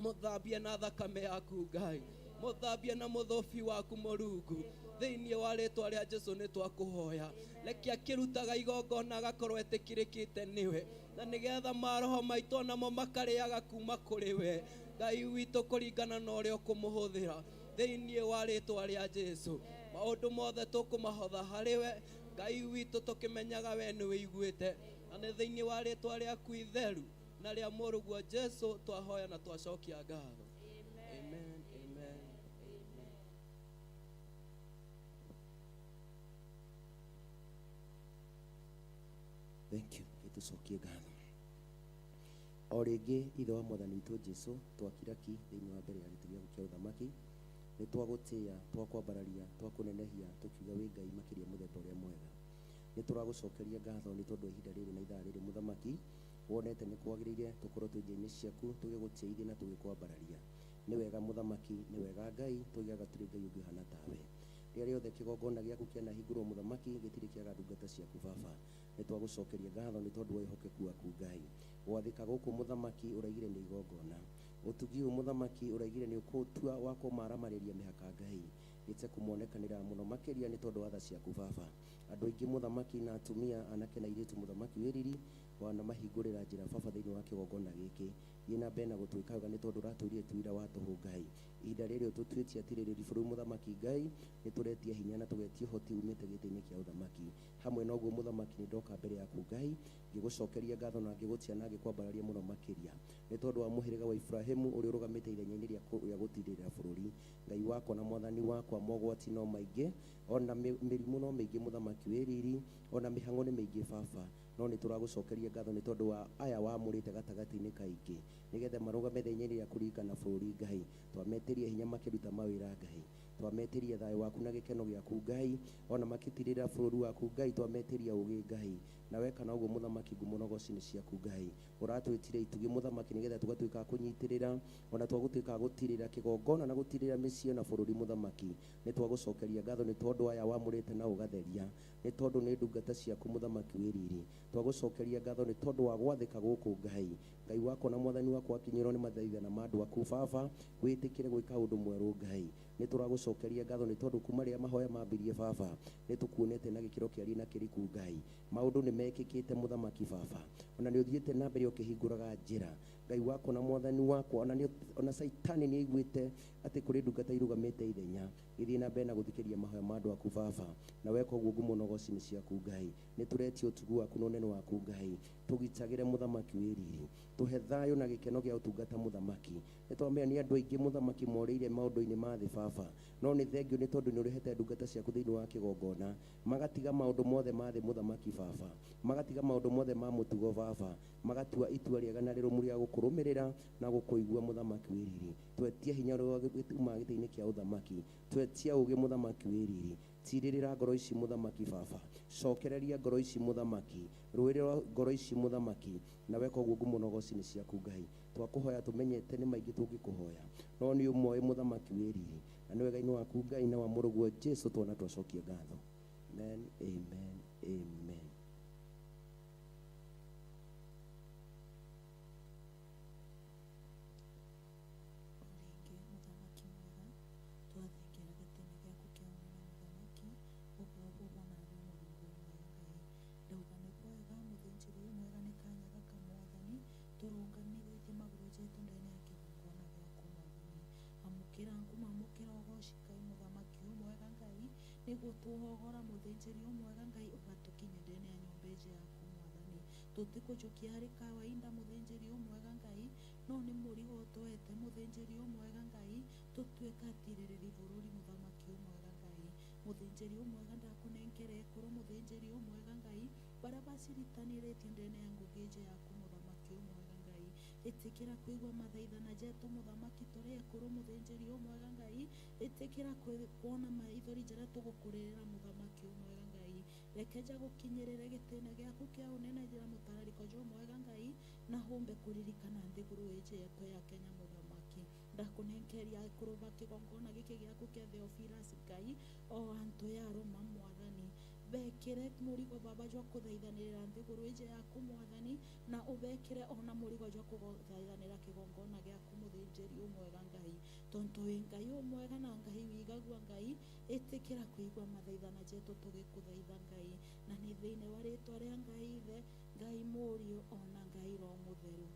[SPEAKER 9] Mũthambie na thakame yaku Ngai, mũthambie na mũthobi waku Mũrungu thĩinĩ wa rĩtwa rĩa Jesũ. Nĩ twakũhoya reke akĩrutaga igongona agakorwo etĩkĩrĩkĩte nĩwe, na nĩgetha maroho maitũ namo makarĩaga kuma kũrĩ we Ngai witũ kũringana na ũrĩa ũkũmũhũthĩra thĩinĩ wa rĩtwa rĩa Jesũ. Maũndũ mothe tũkũmahotha harĩ we Ngai witũ tũkĩmenyaga we nĩ wĩiguĩte, na nĩ thĩinĩ wa rĩtwa rĩaku itheru na rĩa mũrũguo Jesũ twahoya na twacokia ngatho. Amen, amen.
[SPEAKER 18] Thank you. Gĩtũcokie ngatho. O rĩngĩ ithe wa mwathani witũ Jesũ twakira ki thĩinĩ wa mbere ya gĩtĩ gĩaku kĩa ũthamaki, nĩ twagũtĩĩa, twakwambararia, twakũnenehia, tũkiuga wĩ Ngai makĩria mũthemba ũrĩa mwega. Nĩ tũragũcokeria ngatho nĩ tondũ ihinda rĩrĩ na ithaa rĩrĩ mũthamaki wonete nĩ kwagĩrĩire tũkorwo twĩ njĩra-inĩ ciaku tũgĩgũtĩithia na tũgĩkwambararia. Nĩ wega mũthamaki, nĩ wega Ngai, tũigaga tũrĩ Ngai ũngĩ ũhana tawe. Rĩrĩa rĩothe kĩgongona gĩaku kĩanahingũrwo mũthamaki gĩtirĩ kĩaga ndungata ciaku Baba. Nĩ twagũcokeria ngatho nĩ tondũ wa wĩhokeku waku Ngai. Gwathĩka gũkũ mũthamaki ũraigire nĩ igongona, ũtugi ũyũ mũthamaki ũraigire nĩ ũkũtua wa kũmaramarĩria mĩhaka Ngai gĩte kũmonekanĩra mũno makĩria nĩ tondũ wa tha ciaku Baba. Andũ aingĩ mũthamaki na atumia, anake na airĩtu mũthamaki wĩriri wana mahingũrĩra njĩra Baba thĩinĩ wa kĩgongona gĩkĩ. Thiĩ na mbere na gũtwĩka wega nĩ tondũ ũratũrire tuira wa tũhũ Ngai. Ihinda rĩrĩ ũtũtuĩtie atirĩrĩri bũrũri mũthamaki Ngai, nĩ tũretia hinya na tũgetia ũhoti umĩte gĩtĩ-inĩ kĩa ũthamaki. Hamwe na ũguo mũthamaki nĩ ndoka mbere yaku Ngai ngĩgũcokeria ngatho na ngĩgũtia na ngĩkwambararia mũno makĩria nĩ tondũ wa mũhĩrĩga wa Ibrahimu ũrĩa ũrũgamĩte ithenya-inĩ rĩa gũtirĩrĩra bũrũri. Ngai wakwa na mwathani wakwa, mogwati no maingĩ, ona mĩrimũ no mĩingĩ mũthamaki wĩriri, ona mĩhang'o nĩ mĩingĩ Baba, no nĩ tũragũcokeria ngatho nĩ tondũ wa aya wamũrĩte gatagatĩ-inĩ kaingĩ nĩgetha marũgame ithenya-inĩ rĩa kũririkana bũrũri Ngai. Twametĩria hinya makĩruta mawĩra Ngai, twametĩria thayũ waku na gĩkeno gĩaku Ngai, ona makĩtirĩrĩra bũrũri waku Ngai, twametĩria ũgĩ Ngai. Na weka ũguo mũthamaki ngumonogoci nĩ ciaku Ngai. Ũratwĩtire itugi mũthamaki nĩgetha tũgatuĩka kũnyitĩrĩra, ona twagũtuĩka gũtirĩrĩra kĩgongona na gũtirĩrĩra mĩciĩ na bũrũri mũthamaki. Nĩ twagũcokeria ngatho nĩ tondũ aya wamũrĩte na ũgatheria, nĩ tondũ nĩ ndungata ciaku mũthamaki wĩriri. Twagũcokeria ngatho nĩ tondũ wa gwathĩka gũkũ Ngai. Ngai wakwa na mwathani wakwa akinyĩrwo nĩ mathaithana ma andũ aku Baba, wĩtĩkĩre gwĩka ũndũ mwerũ Ngai. Nĩ tũragũcokeria ngatho nĩ tondũ kuma rĩrĩa mahoya mambirie Baba, nĩ tũkuonete na gĩkĩro kĩarĩ na kĩriku Ngai. Maũndũ nĩ mekĩkĩte mũthamaki Baba, ona nĩ ũthiĩte na mbere ũkĩhingũraga njĩra. Ngai wakwa na mwathani wakwa, ona Saitani nĩ aiguĩte atĩ kũrĩ ndungata irũgamĩte ithenya, gĩthiĩ na mbere na gũthikĩria mahoya ma andũ aku Baba, na weka ũguo ngumonogoci nĩ ciaku Ngai. Nĩ tũretia ũtugu waku na ũnene waku Ngai, tũgitagĩre mũthamaki wĩriri, tũhe thayũ na gĩkeno gĩa ũtungata mũthamaki. Nĩ twamenya nĩ andũ aingĩ mũthamaki morĩire maũndũ-inĩ ma thĩ Baba, no nĩ thengio nĩ tondũ nĩ ũrehete ndungata ciaku thĩinĩ wa kĩgongona magatiga maũndũ mothe ma thĩ mũthamaki Baba, magatiga maundu mothe ma mutugo baba magatua itua riega na rirumu ria gukurumirira na gukuigua muthamaki wiriri twetie hinya ro gituma gitiini kia uthamaki twetie ugi muthamaki wiriri tiririra ngoro ici muthamaki baba cokereria ngoro ici muthamaki rwirira ngoro ici muthamaki na weka uguo ngumunogoci-ini ciaku Ngai twakuhoya tumenyete ni maingi tungikuhoya no ni umwe muthamaki wiriri na ni wega-ini waku Ngai na wa muruguo Jesu twana twacokie ngatho amen amen amen.
[SPEAKER 11] niguo tuhogora muthinjiri umwega Ngai ugatukinya ndene ya nyumba ije yaku mwathani tutikujukia hari kawaida muthinjiri umwega Ngai no ni murigo tuete muthinjiri umwega Ngai tutuika atiriri bururi muthamaki umwega Ngai muthinjiri umwega ndakunenkere kuru muthinjiri umwega Ngai bara baciritaniritie ndene ya ngugi ije yaku muthamaki umwega Ngai itikira kuigwa mathaithana jetu muthamaki turi kuru muthinjiri umwega Ngai itikira kuona maithori njara tugukurira muthamaki umwega Ngai rekeja gukinyirire gitene giaku kia unene njira mutarariko jo mwega Ngai na humbe kuririkana nthiguru ije yetu ya Kenya muthamaki ndakunenkeria kuruba kigongona giki giaku kia Theophilus Ngai o antu ya Roma mwathani bekire murigo baba jo kuthaithanirira nthiguru ije yaku mwathani na ubekire ona murigo jo kuthaithanira kigongona giaku muthinjiri umwega Ngai tonto wi Ngai umwega na Ngai wigagua Ngai itikira kuigwa mathaithana jetu tugikuthaitha Ngai na ni thiini wa ritwa ria Ngai ithe Ngai murio ona Ngai ro mutheru.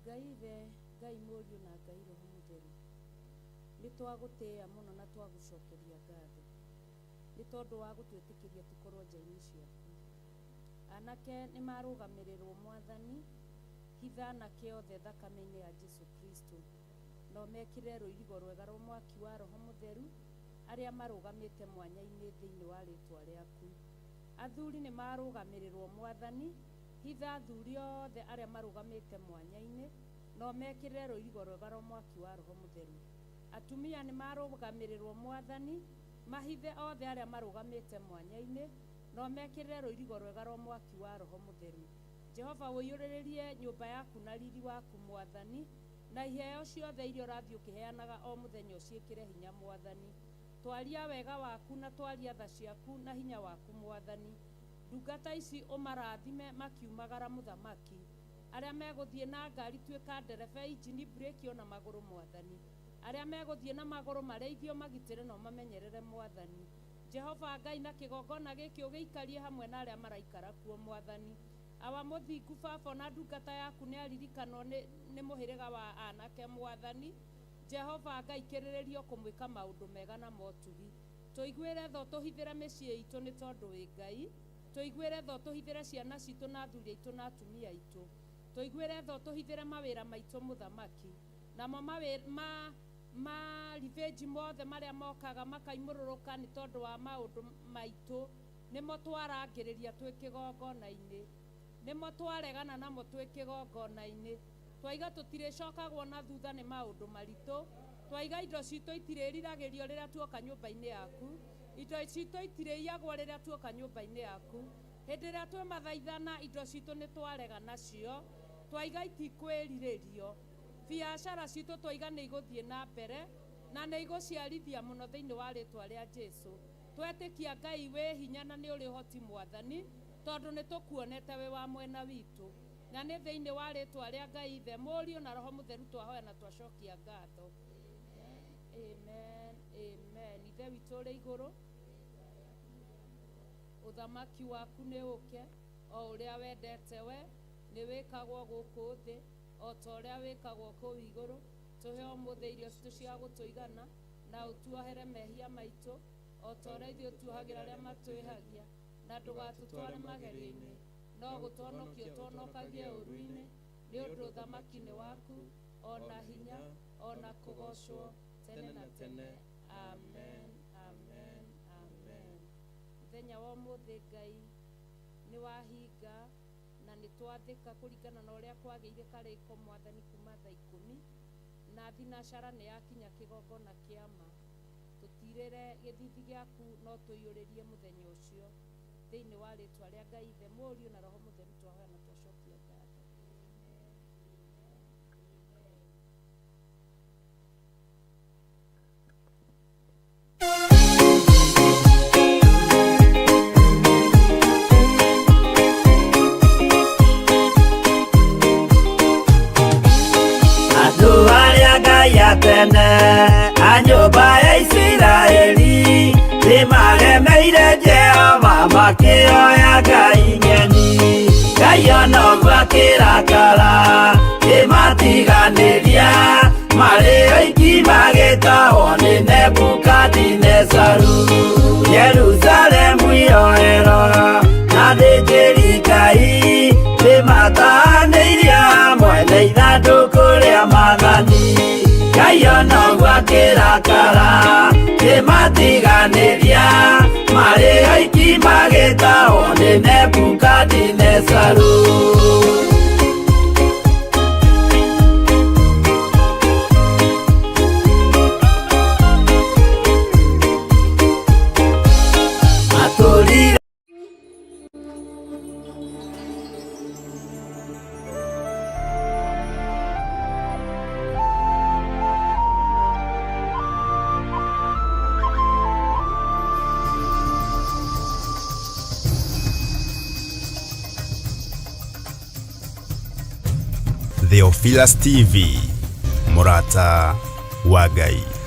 [SPEAKER 16] Ngai ithe Ngai murio na Ngai roho mutheru ni twagutia muno na twagucokeria ngatho ni tondu wa gutwitikiria tukorwo nja-ini ciaku anake ni marugamirirwo mwathani hitha anake othe thakame-ini ya Jesu Kristo no mekire ruirigo rwega rwa mwaki wa roho mutheru aria marugamite mwanya-ini thiini wa ritwa riaku athuri ni marugamirirwo mwathani hitha athuri othe aria marugamite mwanya-ini no mekire ruirigo rwega rwa mwaki wa roho mutheru atumia ni marugamirirwo mwathani mahithe othe aria marugamite mwanya-ini no mekire ruirigo rwega rwa mwaki wa roho mutheru Jehova wiyuriririe nyumba yaku na riri waku mwathani na iheo ciothe iria urathii ukiheanaga o muthenya uciikire hinya mwathani twaria wega waku na twaria tha ciaku na hinya waku mwathani ndungata ici umarathime makiumagara muthamaki aria meguthie na ngari tuika nderebe injini breki ona maguru mwathani aria meguthie na maguru mareithio magitire no mamenyerere mwathani Jehova Ngai na kigongona giki ugiikarie hamwe na aria maraikara kuo mwathani awa muthingu baba na ndungata yaku ni aririkanwo ni muhiriga wa anake mwathani Jehova Ngai kiriririo kumwika maundu mega na motugi tuiguire tho tuhithire micii itu ni tondu wi Ngai tuiguire tho tuhithire ciana citu na athuri aitu na atumia aitu tuiguire tho tuhithire mawira maitu muthamaki namo ma revenge mothe maria mokaga makaimururuka ni tondu wa maundu maitu nimo twarangiriria twikigongona-ini nimo twaregana namo twikigongona-ini twaiga tutiricokagwo na thutha ni maundu maritu twaiga indo citu itiririragirio riria tuoka nyumba-ini yaku indo citu itiriyagwo riria tuoka nyumba-ini yaku hindi riria twi mathaithana indo citu ni twarega nacio twaiga itikwiriririo biacara citu twaiga ni iguthie na mbere na ni iguciarithia muno thiini wa ritwa ria Jesu twetikia Ngai wi hinya na ni uri hoti mwathani tondu ni tukuonete wi wa mwena witu na ni thiini wa ritwa ria Ngai ithe murio na roho mutheru twahoya na twacokia ngatho amen amen ithe witu uri iguru uthamaki waku ni uke o uria wendete we ni wikagwo guku thi o ta uria wikagwo kuu iguru tuhe umuthe irio citu cia gutuigana na utuohere mehia maitu o ta uria ithuĩ tuohagira aria matwihagia na ndugatutware magerio-ini no gũtwonokio twonokagie ũru-inĩ nĩ ũndũ ũthamaki nĩ waku, ona hinya, ona kũgocwo tene na tene. Amen, amen, amen. Mũthenya wa ũmũthĩ Ngai nĩ wahinga na nĩ twathĩka kũringana na ũrĩa kwagĩire karĩko Mwathani kuma thaa 10 na thinacara nĩ yakinya kĩgongona kĩa ma. Tũtirĩre gĩthithi gĩaku no tũiyũrĩrie mũthenya ũcio thĩinĩ wa rĩtwa rĩa Ngai Ithe Mũriũ na Roho Mũtheru twahoya na twacokia ngatho.
[SPEAKER 15] Andũ arĩa Ngai atene a nyũmba ya Isiraeli nĩmagemeire Jehova makĩoya Ngai nyeni. Ngai ona ũguo akĩrakara kĩmatiganĩria marĩ oiki magĩtahwo nĩ Nebukadinezaru. Jerusalemu iroero na thĩnjĩri Ngai nĩmatahanĩirie hamwe na ithandũkũ rĩa Mwathani. Ngai ona ũguo akĩrakara kĩmatiganĩria marĩ oiki magĩtahwo nĩ Nebukadinezaru.
[SPEAKER 1] Theophilus TV, Mũrata wa Ngai.